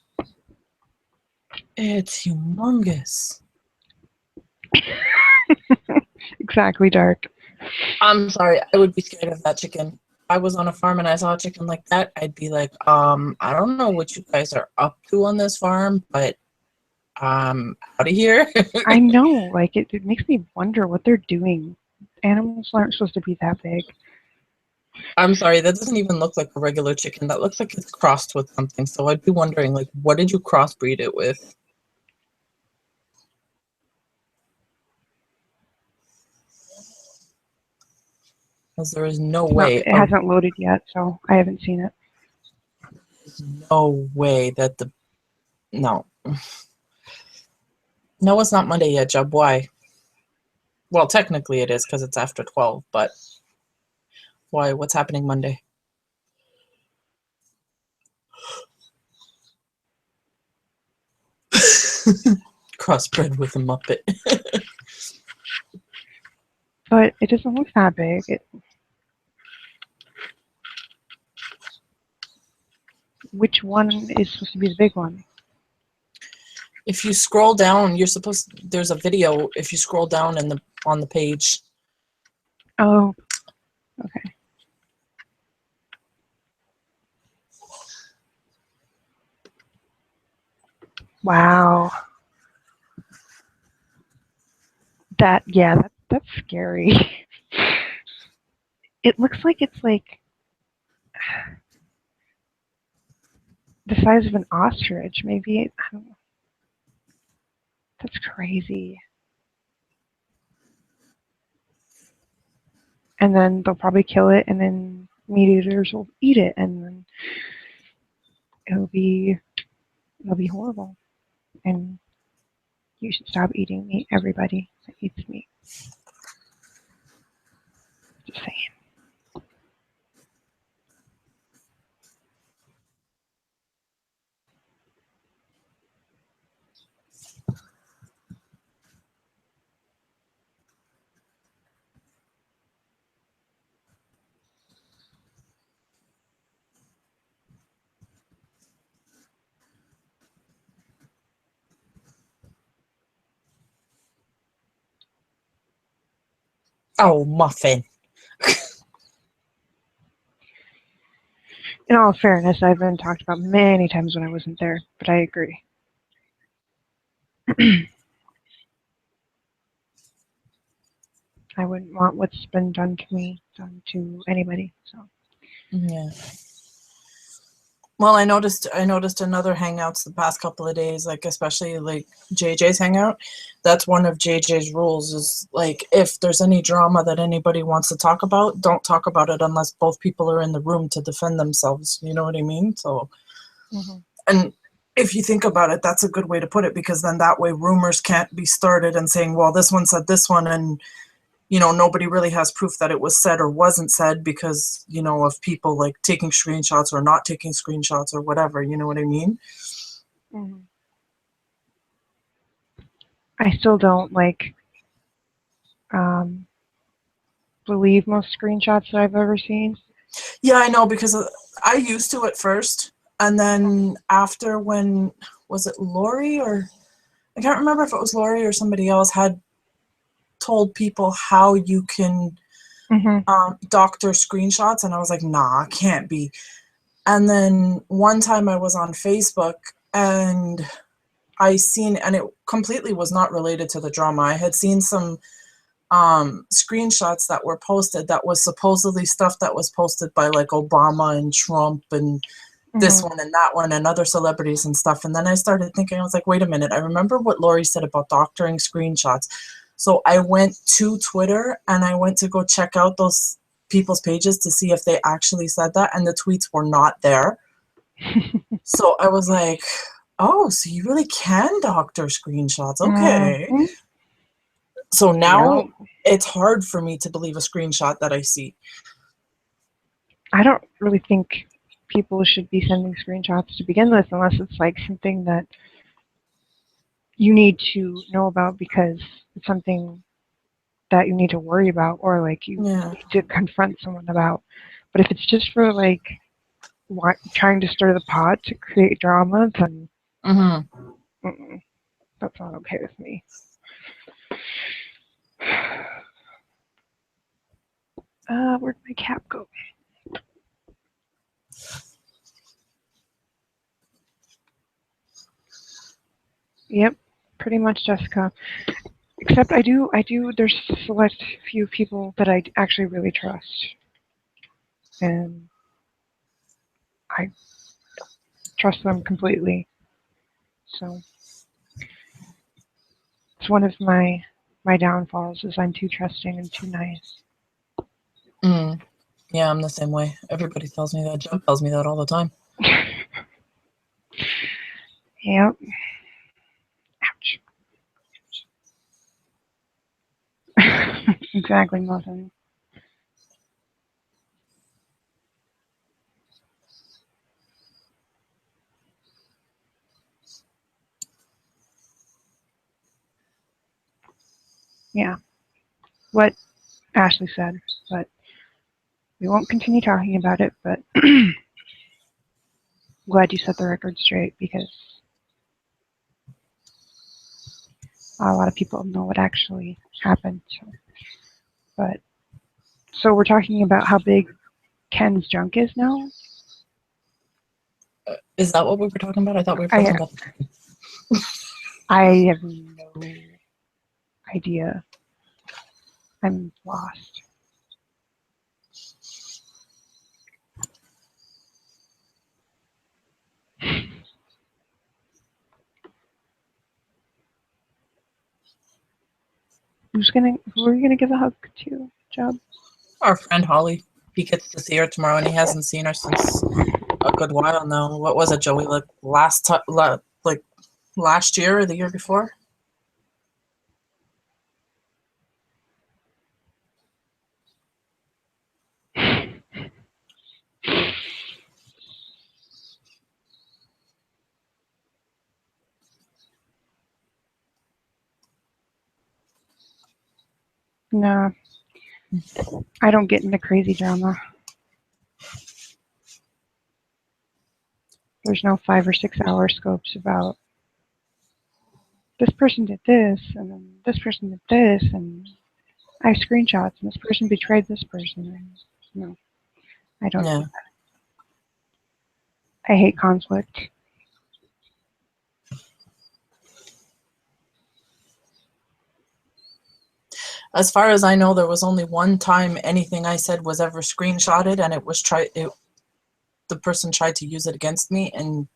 It's humongous. Exactly, Dark. I'm sorry, I would be scared of that chicken. If I was on a farm and I saw a chicken like that, I'd be like, I don't know what you guys are up to on this farm, but out of here. I know, like it makes me wonder what they're doing. Animals aren't supposed to be that big. I'm sorry, that doesn't even look like a regular chicken. That looks like it's crossed with something. So I'd be wondering, like, what did you crossbreed it with? Because there is no way. It hasn't loaded yet, so I haven't seen it. No way that no. No, it's not Monday yet, Jub. Why? Well, technically it is because it's after 12, but why? What's happening Monday? Crossbred with a Muppet. But it doesn't look that big. Which one is supposed to be the big one? If you scroll down, there's a video if you scroll down on the page. Oh, okay. Wow. That's scary. It looks like it's like the size of an ostrich, maybe. I don't know. That's crazy. And then they'll probably kill it, and then meat eaters will eat it, and then it'll be horrible. And you should stop eating meat, everybody that eats meat. Just saying. Oh, muffin. In all fairness, I've been talked about many times when I wasn't there, but I agree. I wouldn't want what's been done to me done to anybody. So Yeah. Well, I noticed in other hangouts the past couple of days, like especially like JJ's hangout. That's one of JJ's rules is like if there's any drama that anybody wants to talk about, don't talk about it unless both people are in the room to defend themselves. You know what I mean? So, and if you think about it, that's a good way to put it because then that way rumors can't be started and saying, well, this one said this one and you know, nobody really has proof that it was said or wasn't said because, you know, of people like taking screenshots or not taking screenshots or whatever, you know what I mean? I still don't believe most screenshots that I've ever seen. Yeah, I know because I used to at first. And then after when, was it Lori or, I can't remember if it was Lori or somebody else had told people how you can doctor screenshots. And I was like, nah, can't be. And then one time I was on Facebook and I seen, and it completely was not related to the drama. I had seen some screenshots that were posted that was supposedly stuff that was posted by like Obama and Trump and this one and that one and other celebrities and stuff. And then I started thinking, I was like, wait a minute, I remember what Lori said about doctoring screenshots. So I went to Twitter and I went to go check out those people's pages to see if they actually said that, and the tweets were not there. So I was like, oh, so you really can doctor screenshots. Okay. So now it's hard for me to believe a screenshot that I see. I don't really think people should be sending screenshots to begin with unless it's like something that you need to know about because it's something that you need to worry about or like you need to confront someone about. But if it's just for like trying to stir the pot to create drama, then that's not okay with me. Where'd my cap go? Yep, pretty much Jessica. Except I do, there's a select few people that I actually really trust. And I trust them completely. So it's one of my downfalls is I'm too trusting and too nice. Yeah, I'm the same way. Everybody tells me that. Jim tells me that all the time. Yep. Ouch. Exactly, Muffin. Yeah. What Ashley said, but we won't continue talking about it, but I'm glad you set the record straight because a lot of people know what actually happened. So we're talking about how big Ken's junk is now? Is that what we were talking about? I thought we were talking about... I have no idea. I'm lost. Who are you gonna give a hug to, Job? Our friend Holly. He gets to see her tomorrow, and he hasn't seen her since a good while now. What was it, Joey? Like last year or the year before? No, I don't get into crazy drama. There's no 5 or 6 hour scopes about this person did this, and then this person did this, and I have screenshots and this person betrayed this person. And no, I don't Yeah. do that. I hate conflict. As far as I know, there was only one time anything I said was ever screenshotted, and it was the person tried to use it against me, and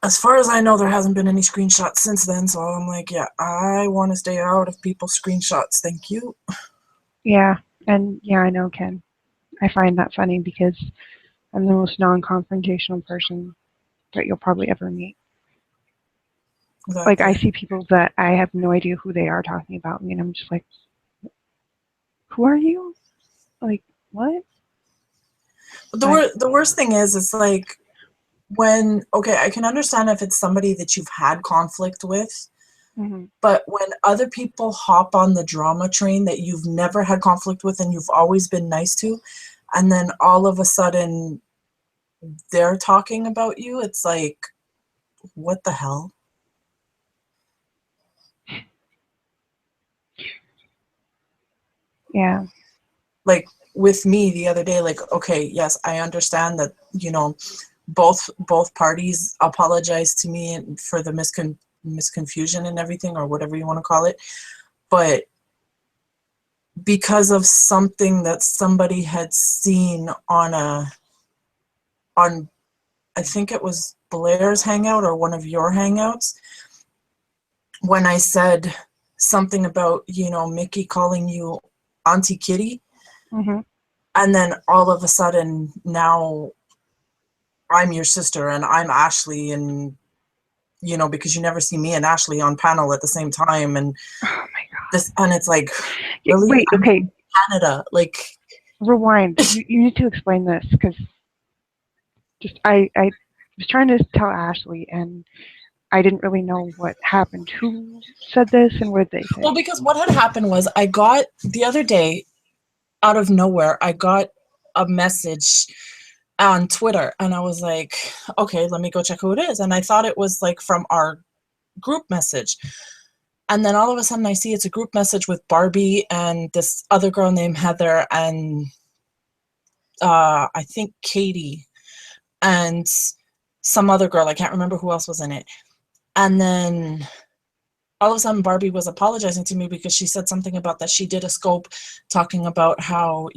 as far as I know, there hasn't been any screenshots since then, so I'm like, yeah, I want to stay out of people's screenshots, thank you. Yeah, and yeah, I know, Ken. I find that funny because I'm the most non-confrontational person that you'll probably ever meet. Like, I Exactly. see people that I have no idea who they are talking about me, and I'm just like, who are you? Like, what? The worst thing is, it's like, when, okay, I can understand if it's somebody that you've had conflict with, Mm-hmm. but when other people hop on the drama train that you've never had conflict with and you've always been nice to, and then all of a sudden they're talking about you, it's like, what the hell? Yeah. Like with me the other day, like, okay, yes, I understand that, both parties apologized to me for the misconfusion and everything, or whatever you want to call it, but because of something that somebody had seen on I think it was Blair's hangout or one of your hangouts, when I said something about, Mickey calling you Auntie Kitty, Mm-hmm. and then all of a sudden now I'm your sister and I'm Ashley, and because you never see me and Ashley on panel at the same time, and Oh my God. this, and it's like, Yeah, really, wait, I'm okay. from Canada, like, Rewind. You need to explain this because just I was trying to tell Ashley and I didn't really know what happened. Who said this and what did they well, say? because what had happened was, I got the other day, out of nowhere, I got a message on Twitter, and I was like, okay, let me go check who it is, and I thought it was like from our group message. And then all of a sudden I see it's a group message with Barbie and this other girl named Heather and I think Katie and some other girl. I can't remember who else was in it. And then all of a sudden Barbie was apologizing to me because she said something about that she did a scope talking about how,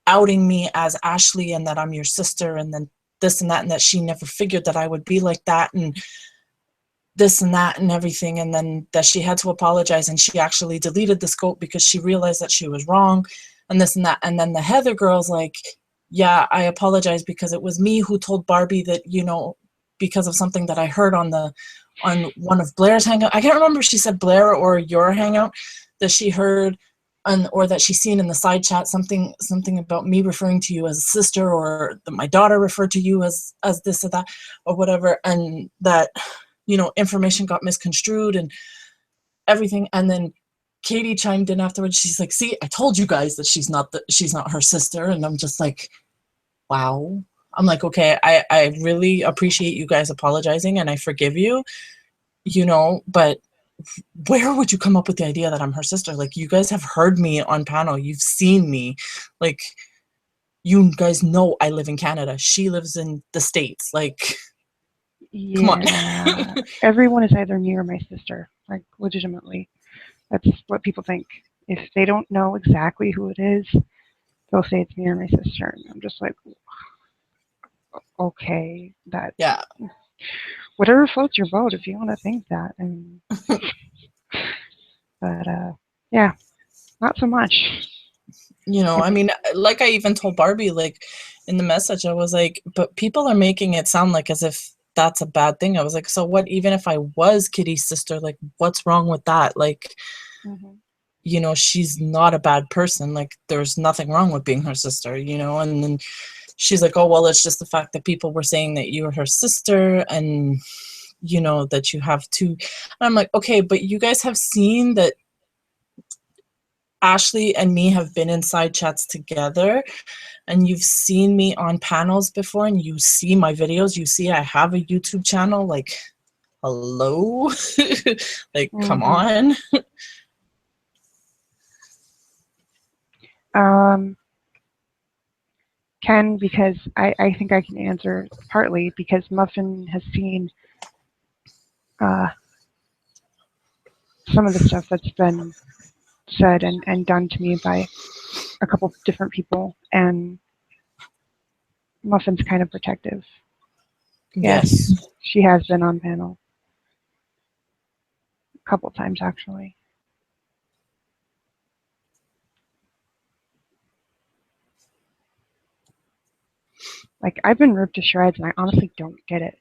outing me as Ashley and that I'm your sister, and then this and that she never figured that I would be like that, and this and that and everything, and then that she had to apologize, and she actually deleted the scope because she realized that she was wrong, and this and that. And then the Heather girl's like, yeah, I apologize because it was me who told Barbie that, because of something that I heard on one of Blair's hangout. I can't remember if she said Blair or your hangout, that she heard or that she seen in the side chat something about me referring to you as a sister, or that my daughter referred to you as this or that or whatever, and that information got misconstrued and everything. And then Katie chimed in afterwards. She's like, see, I told you guys that she's not her sister. And I'm just like, wow. I'm like, okay, I really appreciate you guys apologizing and I forgive you, but where would you come up with the idea that I'm her sister? Like, you guys have heard me on panel. You've seen me. Like, you guys know I live in Canada. She lives in the States. Like, come on. Yeah. Everyone is either me or my sister. Like, legitimately. That's what people think. If they don't know exactly who it is, they'll say it's me or my sister. And I'm just like, okay, that Yeah. whatever floats your boat if you want to think that. But yeah, not so much. I mean, like I even told Barbie, like in the message, I was like, but people are making it sound like as if that's a bad thing. I was like, so what, even if I was Kitty's sister, like what's wrong with that? Like, she's not a bad person. Like, there's nothing wrong with being her sister, and then she's like, oh, well, it's just the fact that people were saying that you were her sister and, that you have two. And I'm like, okay, but you guys have seen that Ashley and me have been in side chats together, and you've seen me on panels before, and you see my videos, you see I have a YouTube channel. Like, hello? Like, come Mhm. on. Ken, because I think I can answer partly because Muffin has seen uh, some of the stuff that's been said and done to me by a couple different people, and Muffin's kind of protective. Yes, Yes. she has been on panel a couple times actually. Like, I've been ripped to shreds, and I honestly don't get it.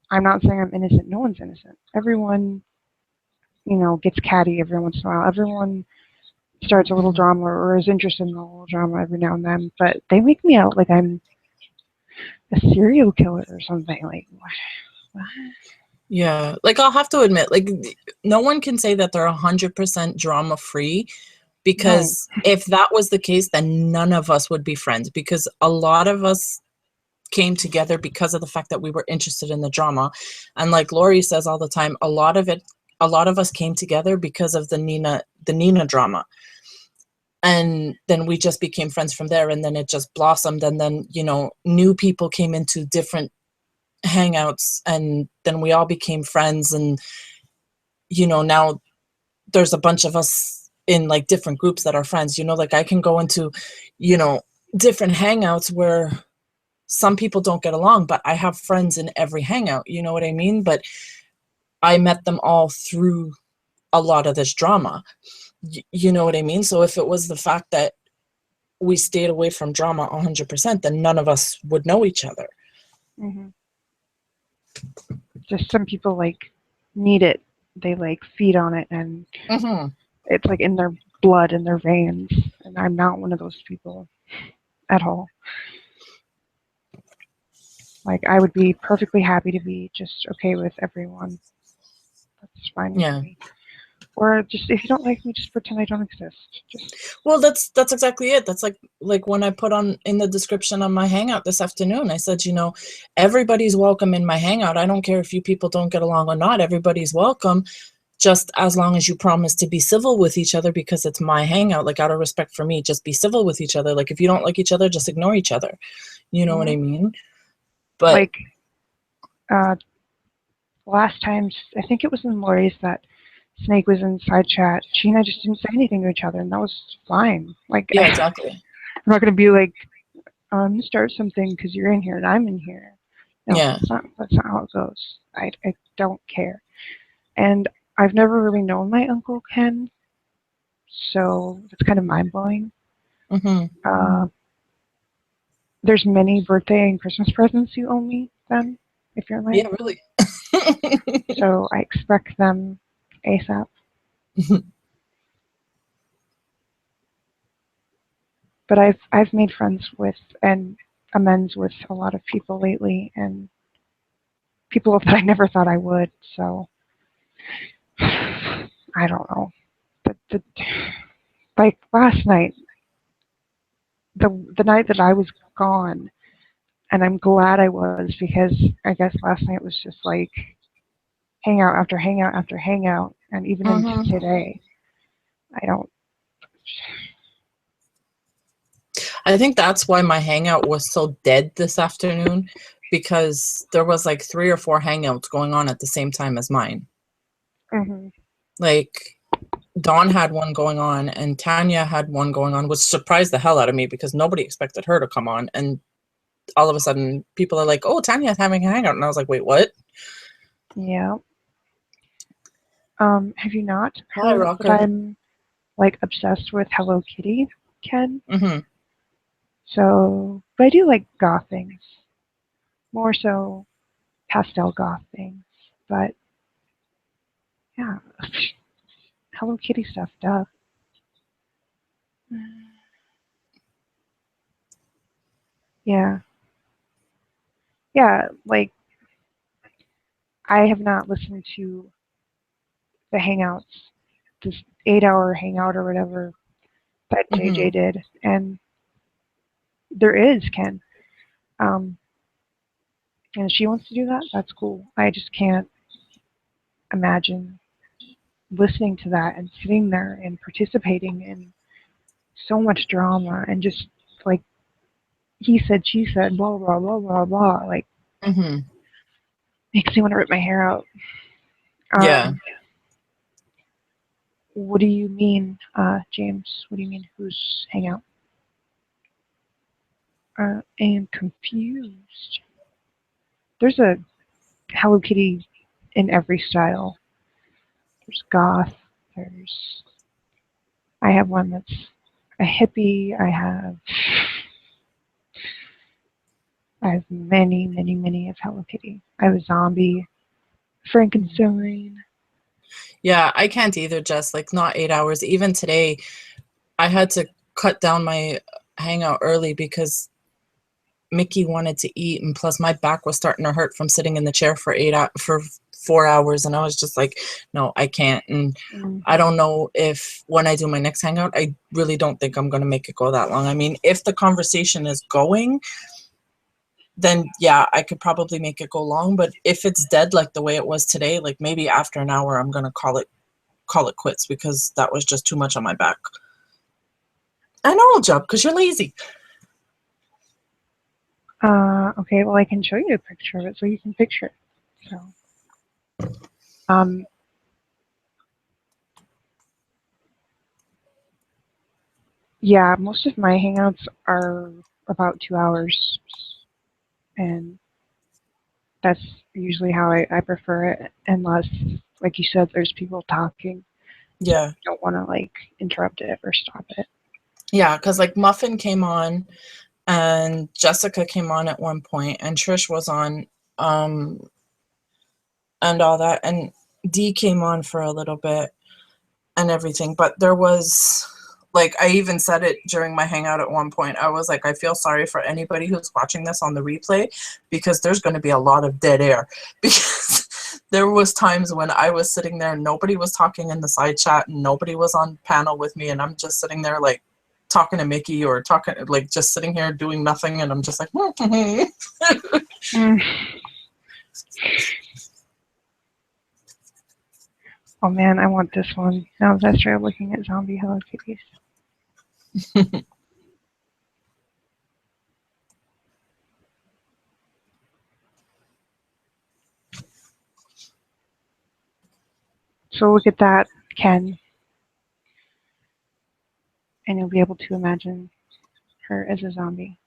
I'm not saying I'm innocent. No one's innocent. Everyone, gets catty every once in a while. Everyone starts a little Mhm. drama or is interested in a little drama every now and then, but they make me out like I'm a serial killer or something. Like, what? Yeah, like, I'll have to admit, like, no one can say that they're 100% drama free, No. because if that was the case, then none of us would be friends, because a lot of us came together because of the fact that we were interested in the drama. And like Lori says all the time, a lot of us came together because of the Nina drama. And then we just became friends from there, and then it just blossomed, and then, new people came into different hangouts, and then we all became friends. And now there's a bunch of us in like different groups that are friends. Like, I can go into different hangouts where some people don't get along, but I have friends in every hangout, you know what I mean? But I met them all through a lot of this drama. You know what I mean? So if it was the fact that we stayed away from drama 100%, then none of us would know each other. Hmm. Just some people like need it. They like feed on it, and Mm-hmm. it's like in their blood, in their veins. And I'm not one of those people at all. Like, I would be perfectly happy to be just okay with everyone. That's fine with Yeah. me. Or just, if you don't like me, just pretend I don't exist. Just Well, that's exactly it. That's like when I put on in the description on my hangout this afternoon, I said, everybody's welcome in my hangout. I don't care if you people don't get along or not. Everybody's welcome, just as long as you promise to be civil with each other, because it's my hangout. Like, out of respect for me, just be civil with each other. Like, if you don't like each other, just ignore each other. You know what I mhm. mean? But Like, uh, last time, I think it was in Lori's that Snake was in side chat. She and I just didn't say anything to each other, and that was fine. Like, yeah, I'm exactly. not going to be like, I'm going to start something because you're in here and I'm in here. No, Yeah. that's not how it goes. I don't care. And I've never really known my Uncle Ken, so it's kind of mind blowing. Mm-hmm. Uh, there's many birthday and Christmas presents you owe me then, if you're my Yeah, uncle. really. So I expect them ASAP. But I've made friends with and amends with a lot of people lately, and people that I never thought I would. So I don't know. The like last night, the night that I was gone, and I'm glad I was, because I guess last night was just like hangout after hangout after hangout, and even into Mm-hmm. today. I don't. I think that's why my hangout was so dead this afternoon, because there was like 3 or 4 hangouts going on at the same time as mine. Mhm. Like, Dawn had one going on and Tanya had one going on, which surprised the hell out of me because nobody expected her to come on. And all of a sudden, people are like, "Oh, Tanya's having a hangout," and I was like, "Wait, what?" Yeah. Have you not Hi, heard that Rocker. I'm like obsessed with Hello Kitty, Ken? Mm-hmm. So, but I do like goth things, more so pastel goth things. But yeah, Hello Kitty stuff, duh. Yeah, yeah. Like, I have not listened to the Hangouts, this 8-hour hangout or whatever that JJ Mm-hmm. did, and there is Ken. Um, and she wants to do that, that's cool. I just can't imagine listening to that and sitting there and participating in so much drama and just like he said, she said, blah blah blah blah blah. Like Mm-hmm. makes me want to rip my hair out. Yeah. What do you mean, James? What do you mean? Who's hangout? I am confused. There's a Hello Kitty in every style. There's goth. There's. I have one that's a hippie. I have many, many, many of Hello Kitty. I have a zombie, Frankenstein. Yeah, I can't either, Jess. Like, not 8 hours. Even today, I had to cut down my hangout early because Mickey wanted to eat, and plus my back was starting to hurt from sitting in the chair for 4 hours, and I was just like, no, I can't. And I don't know if when I do my next hangout, I really don't think I'm going to make it go that long. I mean, if the conversation is going, then yeah, I could probably make it go long. But if it's dead like the way it was today, like maybe after an hour, I'm going to call it quits because that was just too much on my back. I know, I'll jump because you're lazy. Okay, well, I can show you a picture of it so you can picture it. So, yeah, most of my hangouts are about 2 hours, and that's usually how I prefer it, unless, like you said, there's people talking. Yeah. You don't want to, like, interrupt it or stop it. Yeah, because, like, Muffin came on, and Jessica came on at one point, and Trish was on, and all that, and Dee came on for a little bit and everything. But there was, like, I even said it during my hangout at one point. I was like, I feel sorry for anybody who's watching this on the replay because there's going to be a lot of dead air because there was times when I was sitting there and nobody was talking in the side chat and nobody was on panel with me, and I'm just sitting there like talking to Mickey or talking, like, just sitting here doing nothing, and I'm just like Oh man, I want this one. Now that I started looking at zombie Hello Kitties. So look at that, Ken, and you'll be able to imagine her as a zombie.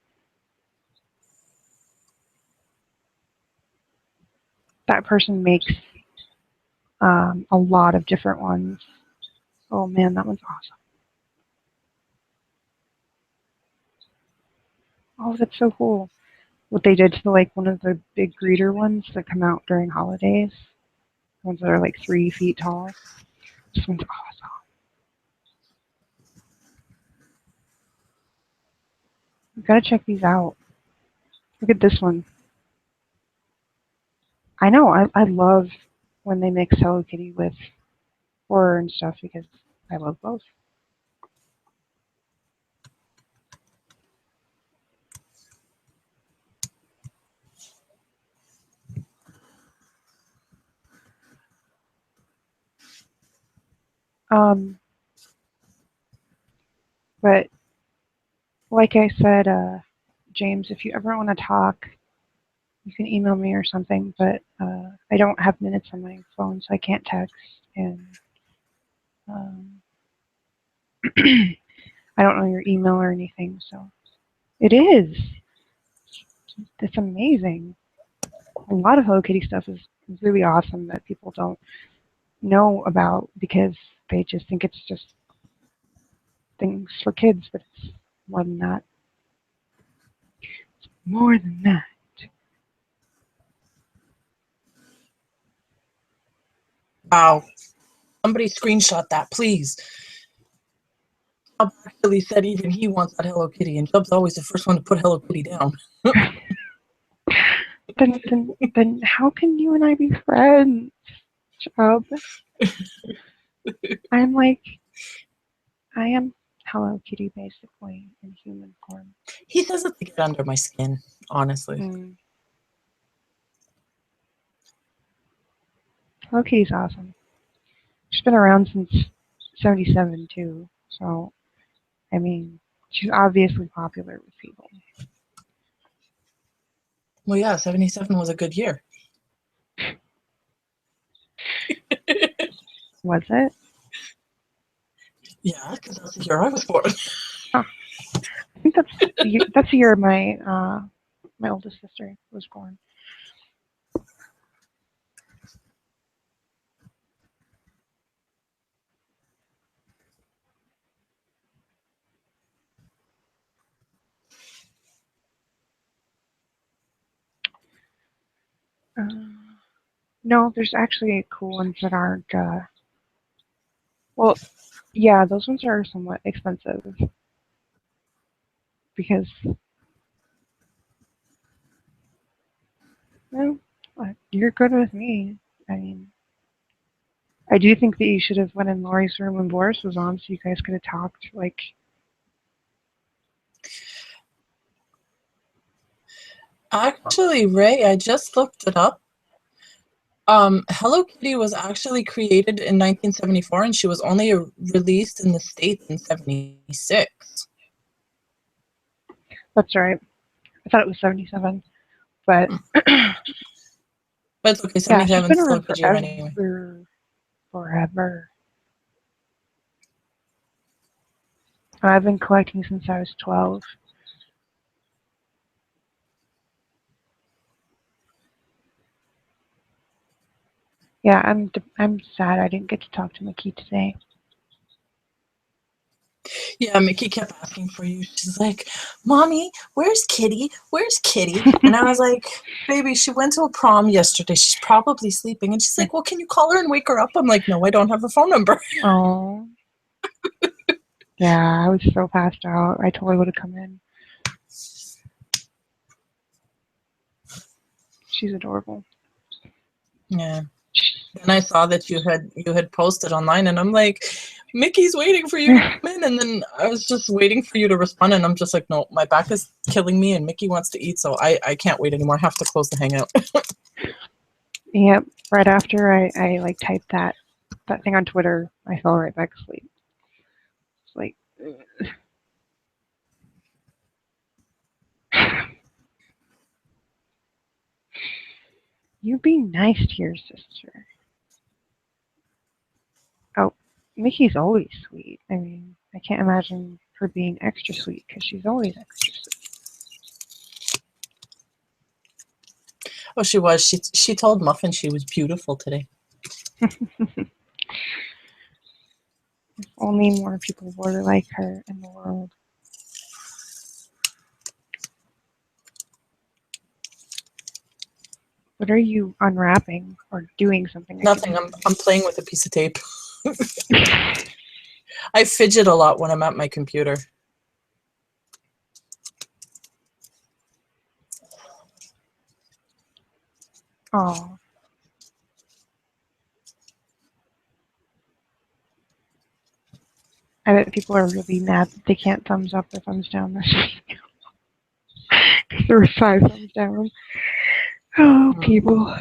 That person makes a lot of different ones. Oh man, that one's awesome. Oh, that's so cool. What they did to like one of the big greeter ones that come out during holidays, ones that are like 3 feet tall. This one's awesome. You've got to check these out. Look at this one. I know, I love when they mix Hello Kitty with horror and stuff because I love both. But like I said, James, if you ever want to talk, you can email me or something. But I don't have minutes on my phone, so I can't text. And I don't know your email or anything. So it is. It's amazing. A lot of Hello Kitty stuff is really awesome that people don't know about because they just think it's just things for kids, but it's more than that. It's more than that. wow, somebody screenshot that, please. Chubb actually said even he wants that Hello Kitty, and Chubb's always the first one to put Hello Kitty down. Then how can you and I be friends, Chubb? I'm like, I am Hello Kitty basically in human form. He says it to get under my skin, honestly. Hello Kitty's awesome. She's been around since '77 too, so I mean, she's obviously popular with people. Well, yeah, 77 was a good year. Was it? Yeah, because that's the year I was born. I think that's the year my oldest sister was born. No, there's actually cool ones that aren't. Well, yeah, those ones are somewhat expensive because, well, you're good with me. I mean, I do think that you should have went in Lori's room when Boris was on, so you guys could have talked. Like, Actually, Ray, I just looked it up. Hello Kitty was actually created in 1974, and she was only released in the States in 76. that's right. I thought it was '77, but But it's okay, yeah, she's 77 been is still a around good year anyway. forever. I've been collecting since I was 12. Yeah, I'm sad I didn't get to talk to Mickey today. Yeah, Mickey kept asking for you. She's like, Mommy, where's Kitty? Where's Kitty? And I was like, Baby, she went to a prom yesterday. She's probably sleeping. And she's like, Well, can you call her and wake her up? I'm like, No, I don't have her phone number. Oh, yeah, I was so passed out. I totally would have come in. She's adorable. Yeah. Then I saw that you had posted online, and I'm like, Mickey's waiting for you to come in. And then I was just waiting for you to respond, and I'm just like, no, my back is killing me, and Mickey wants to eat, so I can't wait anymore. I have to close the hangout. Yep. Right after I like typed that thing on Twitter, I fell right back asleep. It's like, you be nice to your sister. Oh, Mickey's always sweet. I mean, I can't imagine her being extra sweet because she's always extra Oh, she was. She told Muffin she was beautiful today. sweet. If only more people were like her in the world. What are you unwrapping or doing something? Nothing. I'm playing with a piece of tape. I fidget a lot when I'm at my computer. Oh. I bet people are really mad that they can't thumbs up or thumbs down this week. Because there were 5 thumbs down. Oh, people.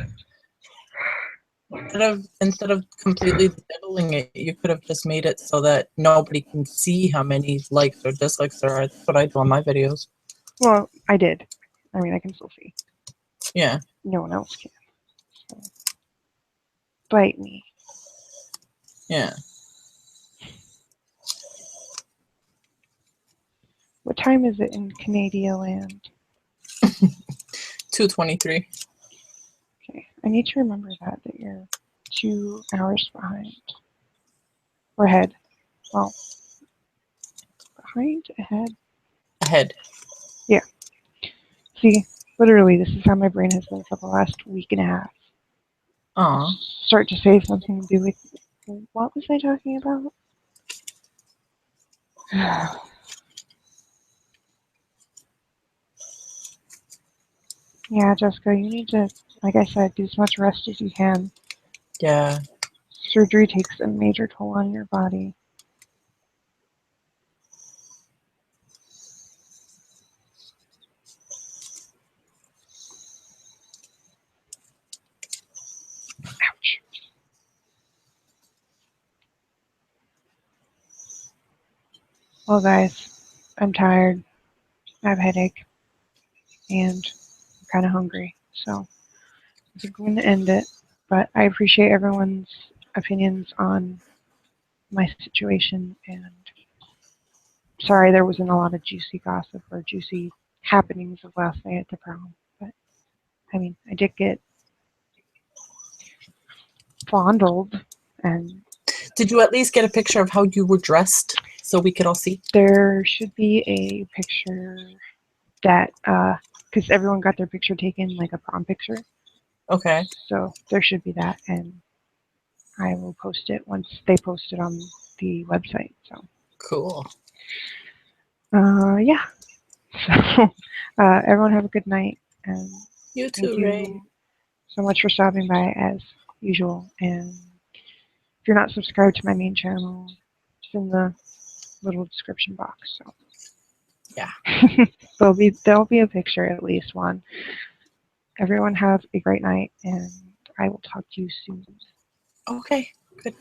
Instead of completely diddling it, you could have just made it so that nobody can see how many likes or dislikes there are. That's what I do on my videos. Well, I did. I mean, I can still see. Yeah. No one else can. So. Bite me. Yeah. What time is it in Canadian land? 2:23. Okay. I need to remember that you're 2 hours behind. Or ahead. Well, behind, ahead. Ahead. Yeah. See, literally, this is how my brain has been for the last week and a half. Aw. Start to say something and be like, what was I talking about? Yeah, Jessica, you need to, like I said, do as much rest as you can. Yeah. Surgery takes a major toll on your body. Ouch. Well, guys, I'm tired. I have a headache, and I'm kind of hungry. So I think I'm going to end it. But I appreciate everyone's opinions on my situation, and sorry there wasn't a lot of juicy gossip or juicy happenings of last night at the prom. But I mean, I did get fondled, and Did you at least get a picture of how you were dressed so we could all see? there should be a picture that, because everyone got their picture taken, like a prom picture. Okay. So there should be that, and I will post it once they post it on the website. So, Cool. yeah. So, everyone have a good night, and You thank too, Ray. you so much for stopping by as usual. And if you're not subscribed to my main channel, it's in the little description box. So, Yeah. there'll be a picture, at least one. Everyone have a great night, and I will talk to you soon. Okay. Good.